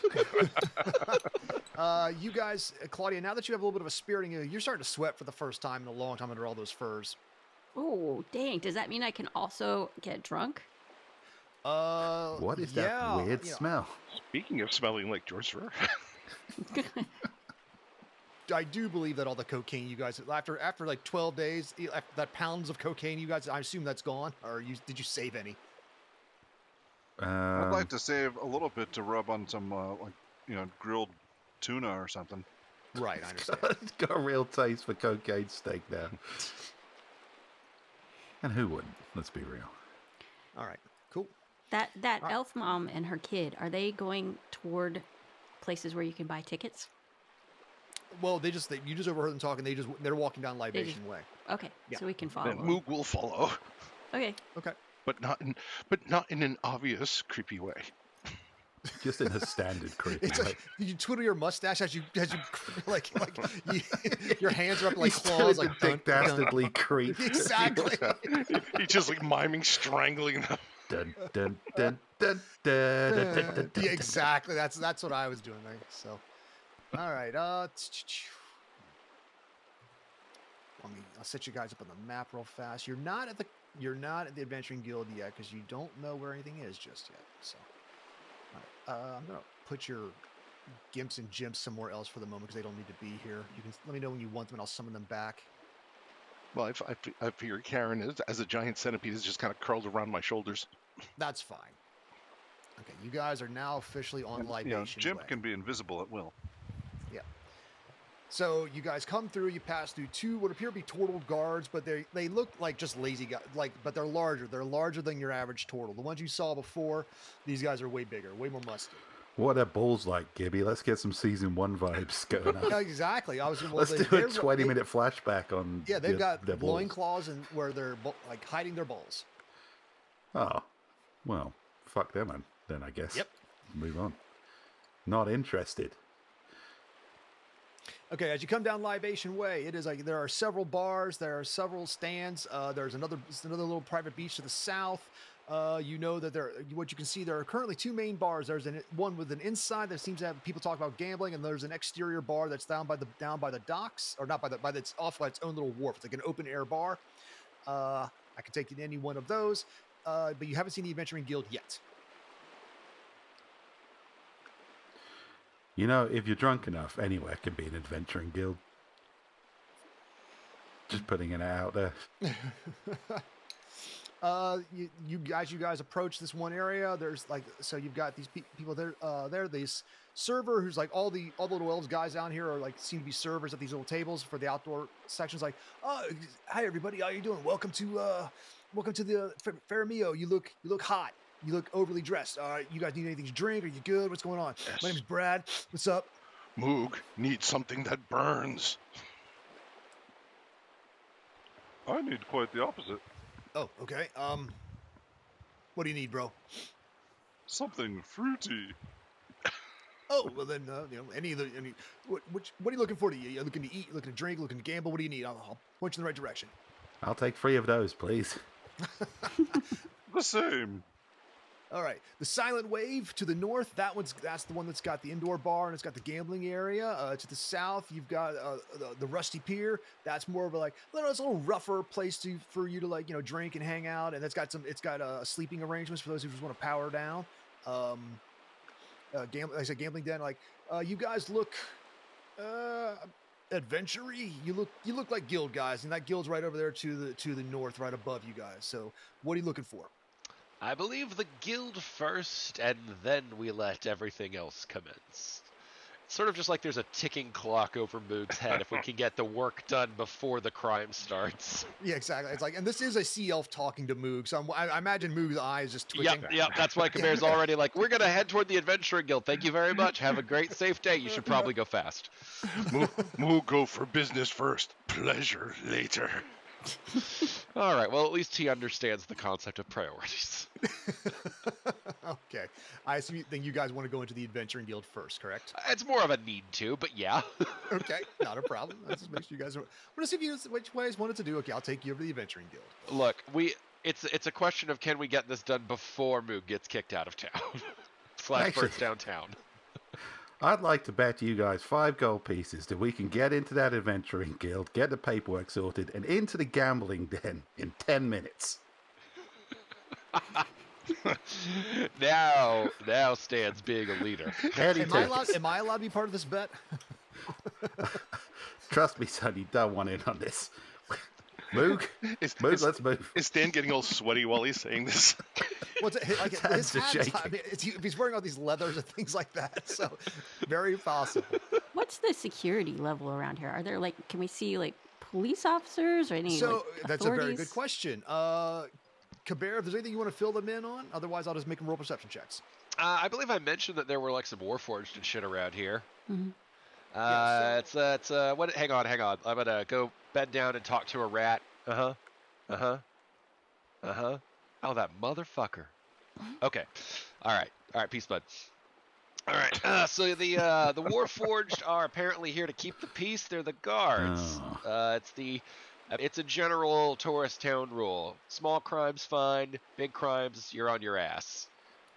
You guys, Claudia, now that you have a little bit of a spirit in you, you're starting to sweat for the first time in a long time under all those furs.
Oh, dang. Does that mean I can also get drunk?
What is that weird smell?
Speaking of smelling like George Fur.
I do believe that all the cocaine you guys after like 12 days, that pounds of cocaine you guys, I assume that's gone, or did you save any?
I'd like to save a little bit to rub on some, grilled tuna or something.
Right, I understand.
It's got a real taste for cocaine steak now. And who wouldn't? Let's be real.
All right, cool.
That elf mom and her kid, are they going toward places where you can buy tickets?
Well, you just overheard them talking. They're walking down Libation Way.
Okay,
Yeah.
so we can follow
Then
them.
Moog will follow,
Okay.
Okay.
but not in an obvious creepy way.
Just in a standard creepy
It's
way.
like you twiddle your mustache as you like your hands are up like
He's
claws,
doing
like
the Dick
dun, dun.
Dastardly creep.
Exactly.
He's just like miming strangling them.
Dun, dun, dun, dun, dun, dun, dun, dun,
Yeah,
dun.
exactly. That's what I was doing. Right? So, all right. I'll set you guys up on the map real fast. You're not at the Adventuring Guild yet because you don't know where anything is just yet. So, all right. I'm gonna put your gimps and jimps somewhere else for the moment because they don't need to be here. You can let me know when you want them, and I'll summon them back.
Well, I figure Karen is, as a giant centipede, is just kind of curled around my shoulders.
That's fine. Okay, you guys are now officially on Libation
Jim
Way.
can be invisible at will.
Yeah. So you guys come through. You pass through two what appear to be turtled guards, but they look like just lazy guys. But they're larger. They're larger than your average turtle. The ones you saw before, these guys are way bigger, way more muscular.
What are balls like, Gibby? Let's get some season 1 vibes going on.
Yeah, exactly.
Let's do a 20-minute flashback on.
Yeah, they've got
their
loin
balls.
claws and where they're like hiding their balls.
Oh, well, fuck them then, I guess.
Yep.
Move on. Not interested.
Okay, as you come down Libation Way, it is like there are several bars, there are several stands. There's another little private beach to the south. You know that what you can see, there are currently two main bars. There's one with an inside that seems to have people talk about gambling, and there's an exterior bar that's down by the docks, or not it's off by its own little wharf. It's like an open air bar. I can take you to any one of those, but you haven't seen the Adventuring Guild yet.
You know, if you're drunk enough, anywhere can be an adventuring guild. Just putting it out there.
You guys approach this one area. There's you've got these people there. This server who's like all the little elves guys down here are like seem to be servers at these little tables for the outdoor sections. Like, oh, hi everybody, how you doing? Welcome to the Faramio. You look hot. You look overly dressed. You guys need anything to drink? Are you good? What's going on?
Yes.
My name's Brad. What's up?
Moog needs something that burns.
I need quite the opposite.
Oh, okay. What do you need, bro?
Something fruity.
Oh, well then, what are you looking for? Are you looking to eat, looking to drink, looking to gamble? What do you need? I'll point you in the right direction.
I'll take 3 of those, please.
The same.
All right, the Silent Wave to the north. That's the one that's got the indoor bar and it's got the gambling area. To the south, you've got the Rusty Pier. That's more of it's a little rougher place for you to drink and hang out. And it's got sleeping arrangements for those who just want to power down. Gambling den. You guys look. adventure-y. You look like guild guys, and that guild's right over there to the north, right above you guys. So, what are you looking for?
I believe the guild first, and then we let everything else commence. It's sort of just like there's a ticking clock over Moog's head if we can get the work done before the crime starts.
Yeah, exactly. It's like, and this is a sea elf talking to Moog, so I imagine Moog's eyes just twitching.
Yep, that's why Kabir's already like, we're going to head toward the Adventuring Guild. Thank you very much. Have a great, safe day. You should probably go fast.
Moog, go for business first. Pleasure later.
All right, well, at least he understands the concept of priorities.
Okay. I assume think you guys want to go into the Adventuring Guild first, correct?
It's more of a need to, but yeah.
Okay, not a problem. Let's just make sure you guys want to see if you which ways wanted to do. Okay, I'll take you over to the Adventuring Guild.
Look, it's a question of can we get this done before Moog gets kicked out of town. Burns downtown.
I'd like to bet you guys 5 gold pieces that we can get into that adventuring guild, get the paperwork sorted, and into the gambling den in 10 minutes.
Now Stan's being a leader.
Am I allowed to be part of this bet?
Trust me, son, you don't want in on this. Moog, let's move.
Is Stan getting all sweaty while he's saying this?
What's it like? His hat is, I mean, he's wearing all these leathers and things like that, so very possible.
What's the security level around here? Are there can we see police officers or any?
So that's a very
authorities?
good question. Kabir, if there's anything you want to fill them in on, otherwise I'll just make them roll perception checks.
I believe I mentioned that there were some Warforged and shit around here.
Mm-hmm.
It's what? Hang on. I'm gonna go bed down and talk to a rat. Oh, that motherfucker. Okay. All right. Peace, bud. All right. So the Warforged are apparently here to keep the peace. They're the guards.
Oh.
It's a general tourist town rule. Small crimes fine. Big crimes, you're on your ass.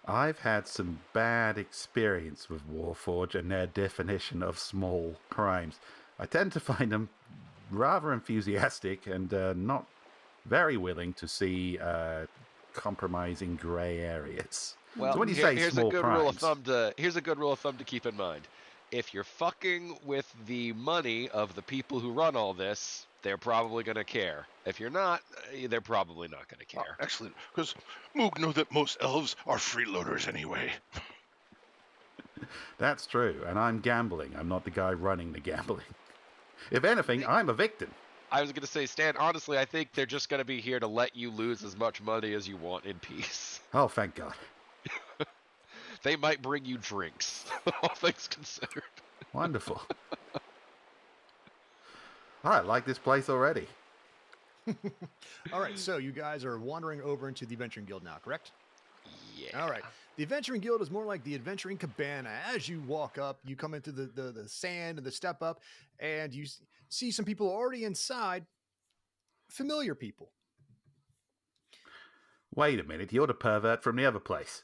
I've had some bad experience with Warforged and their definition of small crimes. I tend to find them rather enthusiastic and not very willing to see compromising grey areas.
Well,
so when you
here's
say small
a good
crimes,
here's a good rule of thumb to keep in mind. If you're fucking with the money of the people who run all this, they're probably going to care. If you're not, they're probably not going to care.
Oh, excellent, because Moog know that most elves are freeloaders anyway.
that's true, and I'm gambling. I'm not the guy running the gambling. If anything, I'm a victim.
I was going to say, Stan, honestly, I think they're just going to be here to let you lose as much money as you want in peace.
Oh, thank God.
They might bring you drinks, all things considered.
Wonderful. I like this place already.
All right, so you guys are wandering over into the Adventuring Guild now, correct?
Yeah.
All right. The Adventuring Guild is more like the Adventuring Cabana. As you walk up, you come into the sand and the step up, and you see some people already inside, familiar people.
Wait a minute, you're the pervert from the other place.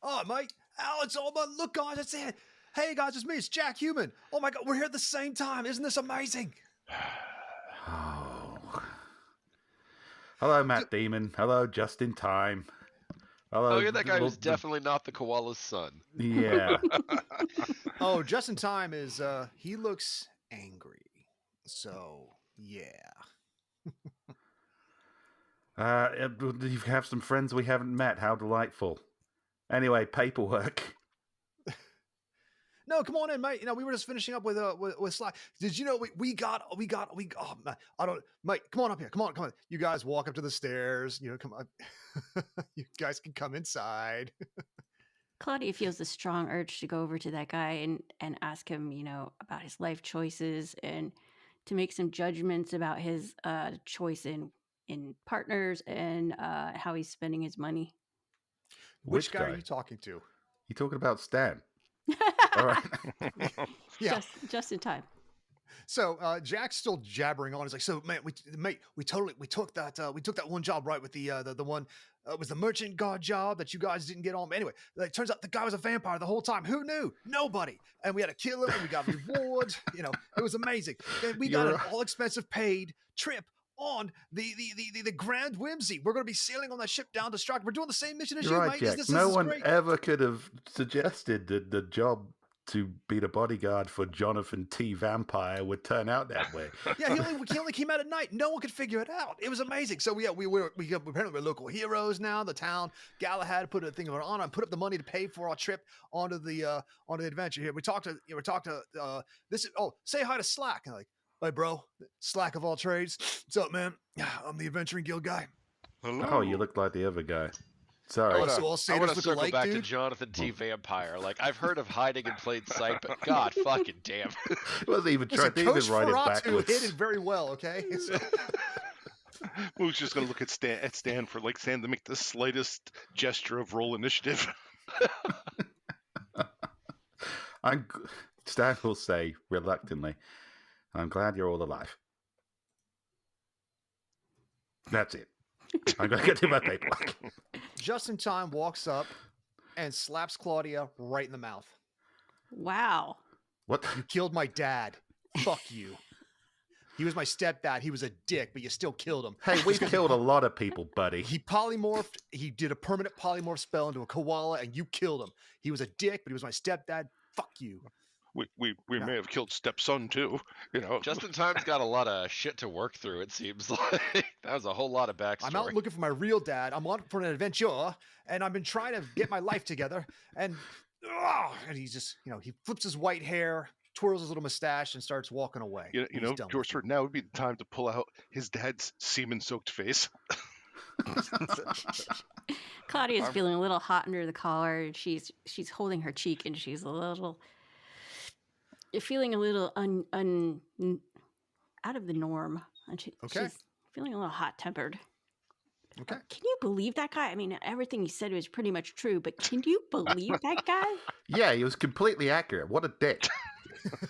Oh, mate. Alex, oh, my, look, guys, it's it. Hey, guys, it's me. It's Jack Human. Oh, my God, we're here at the same time. Isn't this amazing?
Oh. Hello, Matt Damon. Hello, Just in Time. Hello.
Oh, you're that guy who's definitely not the koala's son.
Yeah.
Oh, Just in Time is, he looks angry. So, yeah.
You have some friends we haven't met. How delightful. Anyway, paperwork.
No, come on in, mate. You know, we were just finishing up with Sly. Did you know we got, oh, man, I don't, mate, come on up here. Come on. You guys walk up to the stairs, come on. You guys can come inside.
Claudia feels a strong urge to go over to that guy and ask him, about his life choices and to make some judgments about his choice in partners and how he's spending his money.
Which guy are you talking to?
You talking about Stan? All right.
Yeah.
Just in time.
So Jack's still jabbering on. He's like, so man, we took that one job, right, with the one was the merchant guard job that you guys didn't get on. But anyway, it turns out the guy was a vampire the whole time. Who knew? Nobody. And we had to kill him and we got rewards. It was amazing. And we got an all expensive paid trip on the Grand Whimsy. We're going to be sailing on that ship down to Strike. We're doing the same mission as
You're
you,
right,
mate.
Jack.
This
no
is
one
great.
ever could have suggested the job to be the bodyguard for Jonathan T. Vampire would turn out that way.
Yeah, he only came out at night. No one could figure it out. It was amazing. So apparently we're local heroes now. The town Galahad put a thing on and put up the money to pay for our trip onto the adventure here. We talked to this. Oh, say hi to Slack. And like, hey bro, Slack of all trades. What's up, man? I'm the Adventuring Guild guy.
Hello.
Oh, you look like the other guy. Sorry.
Oh, so all
I
satyrs
want to
look
circle
alike,
back to
dude?
Jonathan T. Vampire. Like, I've heard of hiding in plain sight, but god fucking damn.
It wasn't even trying to
Coach
even write it
Ferratu
backwards.
hit it very well, okay? So-
Who's just going to look at Stan for like Stan to make the slightest gesture of roll initiative.
Stan will say reluctantly, I'm glad you're all alive. That's it. I'm going to get to my paperwork.
Just in time walks up and slaps Claudia right in the mouth.
Wow.
What?
You killed my dad. Fuck you. He was my stepdad. He was a dick, but you still killed him.
Hey, we've killed a lot of people, buddy.
He polymorphed. He did a permanent polymorph spell into a koala, and you killed him. He was a dick, but he was my stepdad. Fuck you.
We may have killed stepson too. You know,
Justin Time's got a lot of shit to work through, it seems like. That was a whole lot of backstory.
I'm out looking for my real dad. I'm on for an adventure, and I've been trying to get my life together. And he's just, he flips his white hair, twirls his little mustache, and starts walking away.
you know,
done
George, now would be the time to pull out his dad's semen-soaked face.
Claudia's feeling a little hot under the collar, and she's holding her cheek, and she's feeling a little out of the norm. And
Okay.
She's feeling a little hot-tempered.
Okay.
Can you believe that guy? I mean, everything he said was pretty much true, but can you believe that guy?
Yeah, he was completely accurate. What a dick.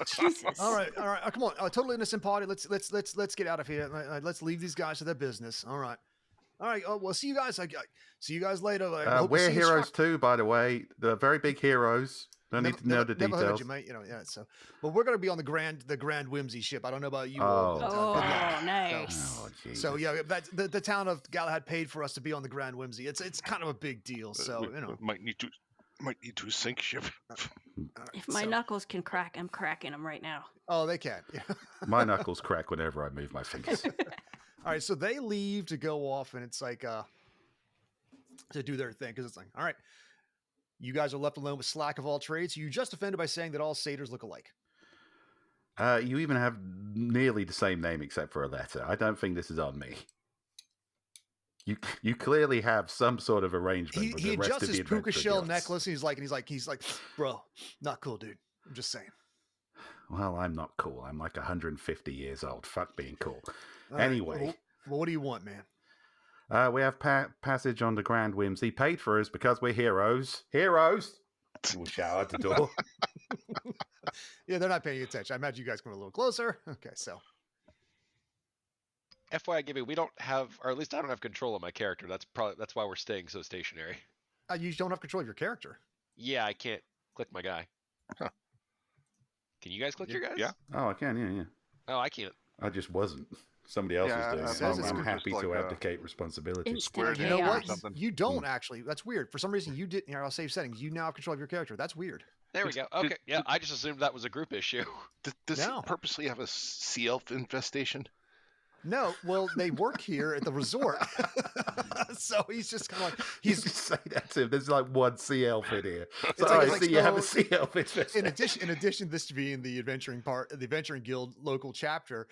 Jesus.
All right. Come on. Totally innocent party. Let's get out of here. Let's leave these guys to their business. All right. Oh, well, see you guys. See you guys later. I hope to
We're
see you
heroes
strong.
too, by the way. They're very big heroes. Don't need to know the
Never heard of
details.
you, mate. Yeah. So, but we're gonna be on the Grand Whimsy ship. I don't know about you.
Oh.
but,
Oh,
good luck.
nice.
Oh, Jesus.
So yeah, that's the town of Galahad paid for us to be on the Grand Whimsy. It's kind of a big deal. So
We might need to sink ship.
If my knuckles can crack, I'm cracking them right now.
Oh, they can. Yeah.
My knuckles crack whenever I move my fingers.
All right, so they leave to go off, and it's like to do their thing because it's like, all right, you guys are left alone with Slack of all trades. You just offended by saying that all satyrs look alike.
You even have nearly the same name except for a letter. I don't think this is on me. You clearly have some sort of arrangement with
He
the rest
adjusts
of the
his puka
adventure
shell
guilds.
necklace. And he's like, bro, not cool, dude. I'm just saying.
Well, I'm not cool. I'm like 150 years old. Fuck being cool.
All right,
Anyway.
well, what do you want, man?
We have passage on the Grand Whimsy paid for us because we're heroes. Heroes! We'll shout out the door.
Yeah, they're not paying attention. I imagine you guys come a little closer. Okay, so.
FYI, Gibby, we don't have, or at least I don't have control of my character. That's why we're staying so stationary.
You don't have control of your character.
Yeah, I can't click my guy.
Huh.
Can you guys click your guys?
Yeah.
Oh, I can, yeah.
Oh, I can't.
I just wasn't. Somebody else
Yeah,
was doing
I
it.
says
So
it's
I'm
just
happy
like
to
a
abdicate responsibility.
Instant
Square
You know
Yeah, or
what?
something.
You don't actually. That's weird. For some reason, you didn't. I'll save settings. You now have control of your character. That's weird.
There we go. Okay, yeah, I just assumed that was a group issue.
Does
No.
he purposely have a sea elf infestation?
No, well, they work here at the resort, so he's just kind of like
You just say that to him. There's like one sea elf in here. So
like-
I
it's like
see you have a
so-
sea elf infestation.
In addition to this to being the Adventuring Guild local chapter,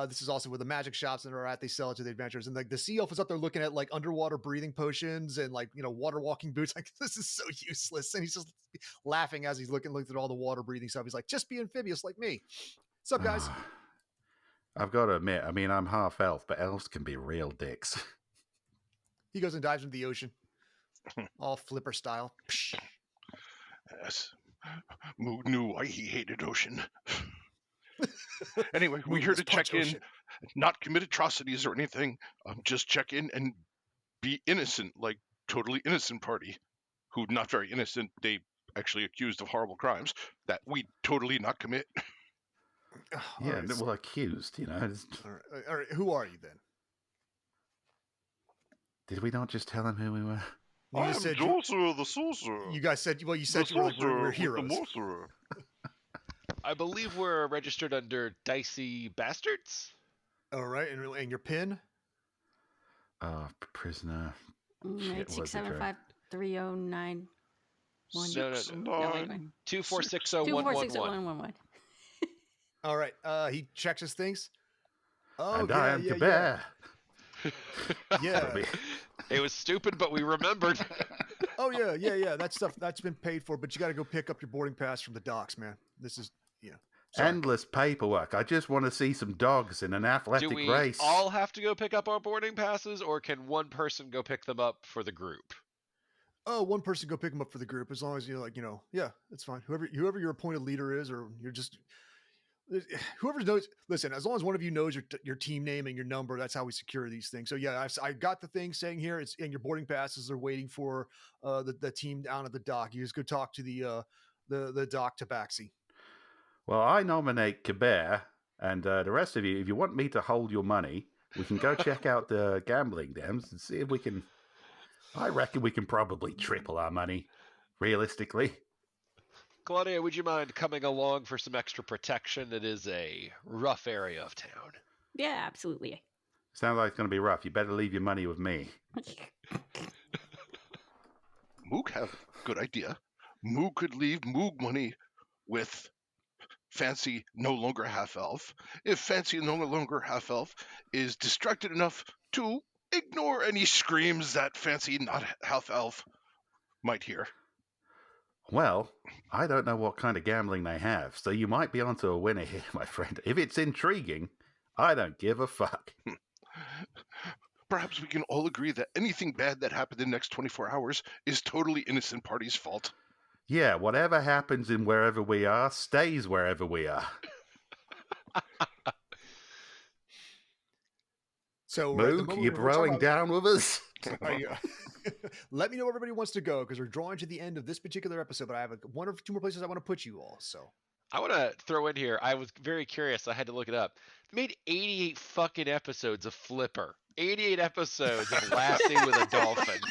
this is also where the magic shops that are at. They sell it to the adventurers, and like the sea elf is up there looking at like underwater breathing potions and like water walking boots. Like, this is so useless, and he's just laughing as he's looking at all the water breathing stuff. He's like, just be amphibious like me. What's up, guys?
I've got to admit, I mean, I'm half elf, but elves can be real dicks.
He goes and dives into the ocean, all flipper style. Psh.
Yes. Moog knew why he hated ocean. Anyway, we're
Moog
here
was
to
punch
check in,
ocean.
not commit atrocities or anything. Just check in and be innocent, like totally innocent party. Who not very innocent. They actually accused of horrible crimes that we totally not commit.
All
Yeah,
right, so-
well, accused, it's-
all right. Who are you then?
Did we not just tell him who we were?
You just said
Joseph the sorcerer.
you guys said. Well, you said you were, like, we're heroes.
I believe we're registered under Dicey Bastards.
All right, and your pin?
Prisoner. Shit, what was the
675-309.
No, no,
No, wait.
2460111.
All right. He checks his things. Oh,
And
yeah,
I am
yeah,
Kabir.
yeah.
It was stupid, but we remembered.
Oh yeah. That stuff that's been paid for, but you got to go pick up your boarding pass from the docks, man. This is sorry.
Endless paperwork. I just want to see some dogs in an athletic
Do we
race.
all have to go pick up our boarding passes, or can one person go pick them up for the group?
Oh, one person go pick them up for the group as long as you're like, yeah, it's fine. Whoever your appointed leader is, or you're just whoever knows. Listen, as long as one of you knows your team name and your number, that's how we secure these things. So yeah, I got the thing saying here, it's and your boarding passes are waiting for the team down at the dock. You just go talk to the dock tabaxi.
Well, I nominate Kabir, and the rest of you, if you want me to hold your money, we can go check out the gambling dens and see if we can. I reckon we can probably triple our money, realistically.
Claudia, would you mind coming along for some extra protection? It is a rough area of town.
Yeah, absolutely.
Sounds like it's going to be rough. You better leave your money with me.
Moog have a good idea. Moog could leave Moog money with Fancy, no longer half-elf. If Fancy, no longer half-elf, is distracted enough to ignore any screams that Fancy, not half-elf, might hear.
Well, I don't know what kind of gambling they have, so you might be onto a winner here, my friend. If it's intriguing, I don't give a fuck.
Perhaps we can all agree that anything bad that happened in the next 24 hours is totally innocent party's fault.
Yeah, whatever happens in wherever we are stays wherever we are.
So
Moog, you broing down with us?
Let me know where everybody wants to go because we're drawing to the end of this particular episode. But I have one or two more places I want to put you all. So
I want to throw in here. I was very curious. I had to look it up. They made 88 fucking episodes of Flipper. 88 episodes of Laughing with a Dolphin.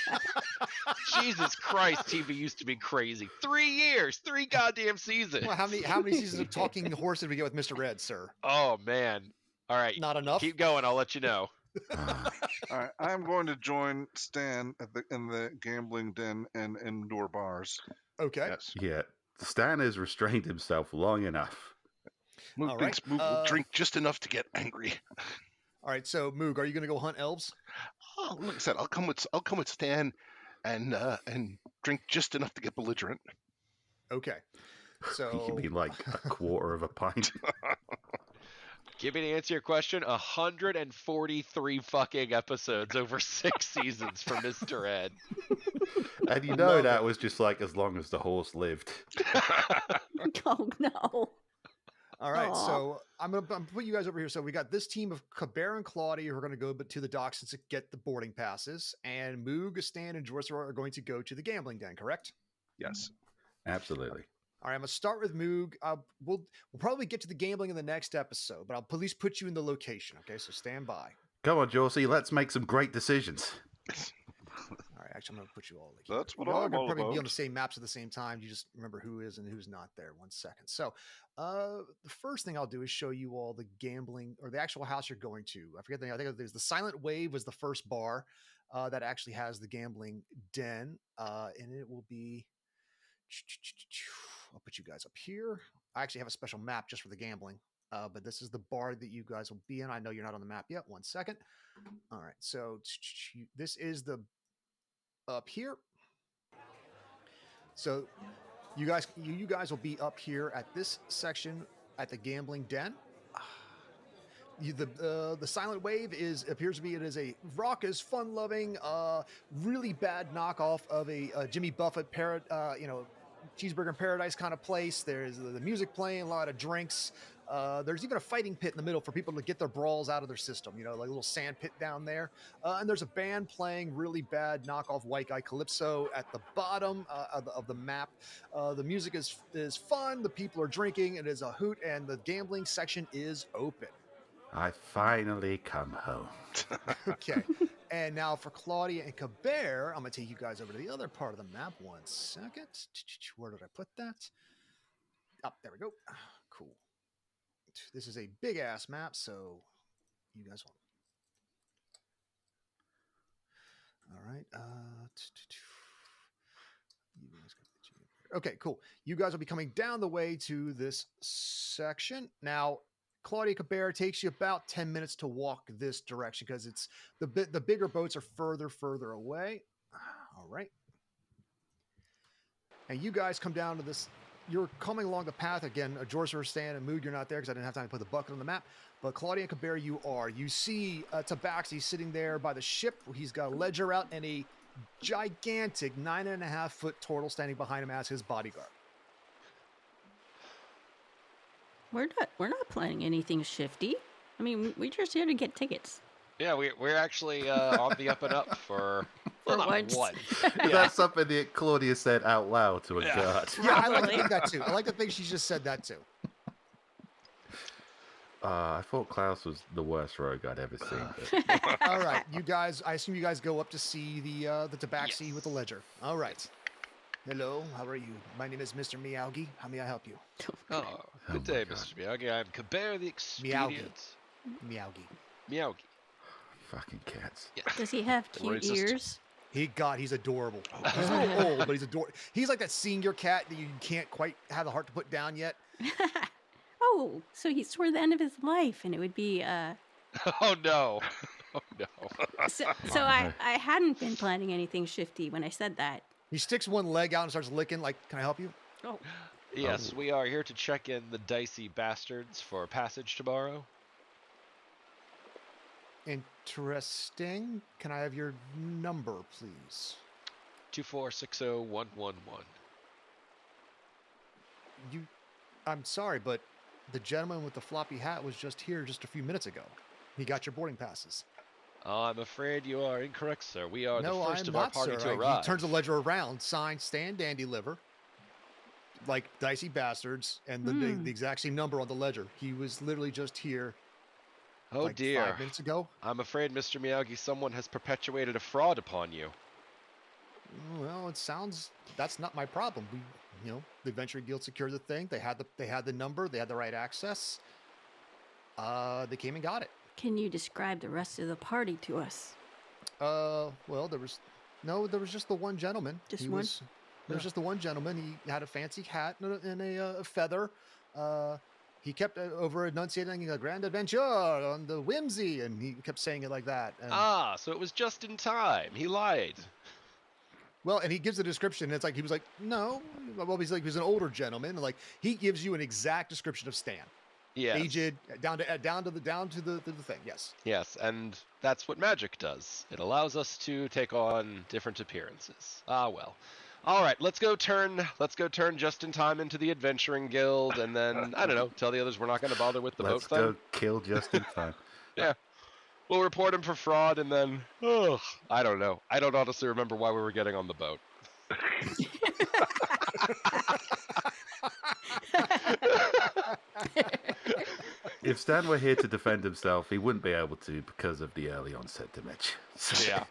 Jesus Christ, TV used to be crazy. 3 years, 3 goddamn seasons.
well, how many seasons of Talking Horse did we get with Mr. Ed, sir?
Oh man. All right.
Not enough.
Keep going. I'll let you know.
All right, I'm going to join Stan in the gambling den and indoor bars.
Okay.
Yes.
Yeah, Stan has restrained himself long enough.
Moog
All
thinks
right,
Moog will drink just enough to get angry.
All right. So Moog, are you going to go hunt elves?
Oh, like I said, I'll come with Stan and drink just enough to get belligerent.
Okay.
You
So
mean like a quarter of a pint?
Give me to answer your question. 143 fucking episodes over 6 seasons for Mr. Ed.
And you know that was just like as long as the horse lived.
Oh no.
all right.
Aw.
So I'm gonna put you guys over here. So we got this team of Kabir and Claudia who are going to go to the docks to get the boarding passes, and Moog, Stan, and Joyce are going to go to the gambling den. Correct?
Yes.
Absolutely.
All right, I'm gonna start with Moog. We'll probably get to the gambling in the next episode, but I'll at least put you in the location. Okay, so stand by.
Come on, Josie, let's make some great decisions.
All right, actually, I'm gonna put you all. Like,
That's what
y'all are
I'm
gonna
all
probably be on
about.
the same maps at the same time. You just remember who is and who's not there. 1 second. So, the first thing I'll do is show you all the gambling or the actual house you're going to. I forget the name. I think there's the Silent Wave was the first bar that actually has the gambling den, and it will be. I'll put you guys up here. I actually have a special map just for the gambling, but this is the bar that you guys will be in. I know you're not on the map yet. 1 second. All right, so this is the up here. So you guys will be up here at this section at the gambling den. The Silent Wave appears to be it is a raucous, fun-loving, really bad knockoff of a Jimmy Buffett cheeseburger in paradise kind of place. There's the music playing, a lot of drinks. There's even a fighting pit in the middle for people to get their brawls out of their system. Like a little sand pit down there. And there's a band playing really bad knockoff White Guy Calypso at the bottom of the map. The music is fun. The people are drinking. It is a hoot, and the gambling section is open.
I finally come home.
Okay. And now for Claudia and Kabir, I'm going to take you guys over to the other part of the map. 1 second. Where did I put that? Up there we go. cool. This is a big ass map, so you guys want. All right. Okay, cool. You guys will be coming down the way to this section. Now, Claudia Cabera takes you about 10 minutes to walk this direction because it's the bigger boats are further away. All right. And you guys come down to this. You're coming along the path again. George or Stan and Mood, you're not there because I didn't have time to put the bucket on the map. But Claudia Cabera, you are. You see Tabaxi sitting there by the ship. He's got a ledger out and a gigantic 9.5-foot turtle standing behind him as his bodyguard.
We're not planning anything shifty. I mean, we're just here to get tickets.
Yeah, we're actually on the up and up for
once.
one.
That's something that Claudia said out loud to a guard.
Yeah, I like to think that too. I like to think she just said that too.
I thought Klaus was the worst rogue I'd ever seen. But...
All right, you guys. I assume you guys go up to see the Tabaxi with the ledger. All right. Hello, how are you? My name is Mr. Meowgi. How may I help you?
Oh, good day, Mr. Miyagi. I'm Cabera the Expedient.
Meowgi.
Miyagi.
Fucking cats.
Yeah.
Does he have cute
Racist.
ears?
He's adorable. He's a little old, but he's adorable. He's like that senior cat that you can't quite have the heart to put down yet.
Oh, so he's toward the end of his life, and it would be
Oh no. Oh no.
So I hadn't been planning anything shifty when I said that.
He sticks one leg out and starts licking. Like, can I help you?
Oh,
Yes, we are here to check in the Dicey Bastards for passage tomorrow.
Interesting. Can I have your number, please?
2460111.
I'm sorry, but the gentleman with the floppy hat was just here just a few minutes ago. He got your boarding passes.
I'm afraid you are incorrect, sir. We are
No,
the first
I'm
of our
not,
party
sir.
to arrive.
He turns the ledger around, signed Stan Dandy Liver, like Dicey Bastards, and the exact same number on the ledger. He was literally just here
Oh
like
dear.
5 minutes ago.
I'm afraid, Mr. Miyagi, someone has perpetuated a fraud upon you.
Well, it sounds that's not my problem. The Adventuring Guild secured the thing. They had the number. They had the right access. They came and got it.
can you describe the rest of the party to us?
Well, there was just the one gentleman.
Just
He
one?
was- There was just the one gentleman. He had a fancy hat and a feather. He kept over enunciating a grand adventure on the whimsy, and he kept saying it like that. And,
Ah, so it was just in time. He lied.
well, and he gives a description. And it's like he was like, no. Well, he's like, he was an older gentleman. And like he gives you an exact description of Stan,
Yes.
aged down to the thing. Yes.
Yes, and that's what magic does. It allows us to take on different appearances. Ah, well. All right, let's go turn just in time into the Adventuring Guild, and then I don't know, tell the others we're not going to bother with the
Let's
boat
go
thing.
kill just in time.
Yeah, we'll report him for fraud, and then I don't know. I don't honestly remember why we were getting on the boat.
If Stan were here to defend himself, he wouldn't be able to because of the early onset dementia. So-
Yeah.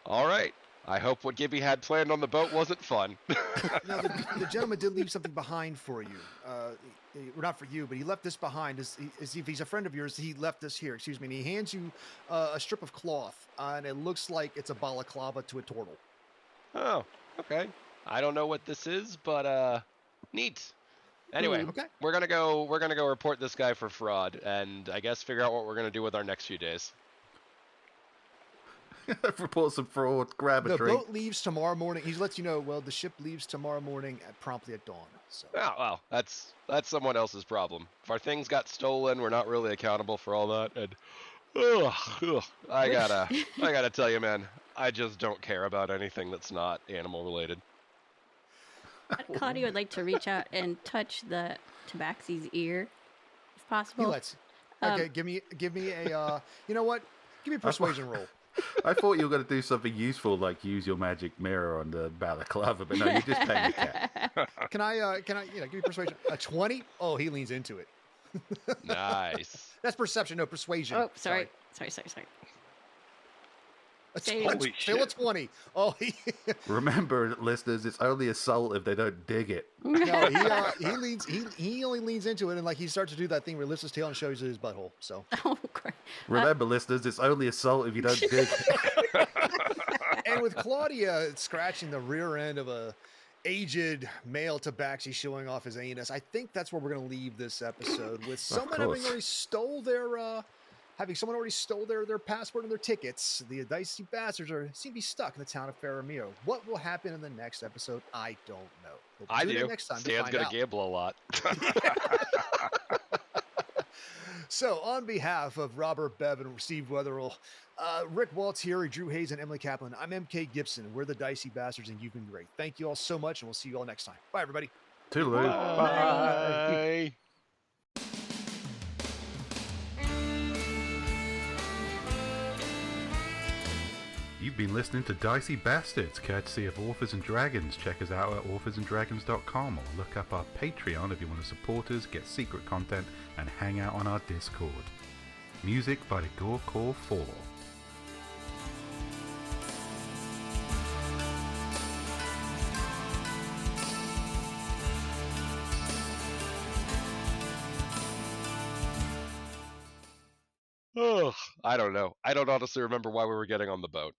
All right. I hope what Gibby had planned on the boat wasn't fun.
Now, the gentleman did leave something behind for you. Well, not for you, but he left this behind. If he's a friend of yours, he left this here. Excuse me. And he hands you a strip of cloth, and it looks like it's a balaclava to a turtle.
Oh, okay. I don't know what this is, but neat. Anyway,
Okay.
we're gonna go report this guy for fraud, and I guess figure out what we're gonna do with our next few days.
Report some fraud, grab a
The
drink.
boat leaves tomorrow morning. He lets you know. Well, the ship leaves tomorrow morning promptly at dawn. So
Oh well, that's someone else's problem. If our things got stolen, we're not really accountable for all that. And I gotta tell you, man, I just don't care about anything that's not animal related.
Claudia would like to reach out and touch the Tabaxi's ear, if
he
possible.
lets. Okay, give me a. You know what? Give me a persuasion roll.
I thought you were going to do something useful, like use your magic mirror on the balaclava, but no, you're just paying the cat.
Can I? Give me persuasion. A 20. Oh, he leans into it.
Nice.
That's perception. No persuasion.
Oh, sorry.
Holy
Fail a
shit.
20. Oh,
Remember, listeners, it's only assault if they don't dig it.
no, he only leans into it and like he starts to do that thing where he lifts his tail and shows you his butthole. So
Oh, great.
Remember, listeners, it's only assault if you don't dig it.
and with Claudia scratching the rear end of a aged male tabaxi showing off his anus, I think that's where we're going to leave this episode with someone having
course.
already stole their passport and their tickets. The Dicey Bastards seem to be stuck in the town of Faramir. What will happen in the next episode? I don't know. We'll
I
tune in
do.
next time to
Stan's
find
gonna
out.
gamble a lot.
So, on behalf of Robert Bevan, Steve Wetherell, Rick Gualtieri, Drew Hayes, and Emily Kaplan, I'm MK Gibson. We're the Dicey Bastards, and you've been great. Thank you all so much, and we'll see you all next time. Bye, everybody.
Toodaloo.
Bye.
You've been listening to Dicey Bastards, courtesy of Authors and Dragons. Check us out at authorsanddragons.com or look up our Patreon if you want to support us, get secret content, and hang out on our Discord. Music by the Gore Core 4.
Ugh, I don't know. I don't honestly remember why we were getting on the boat.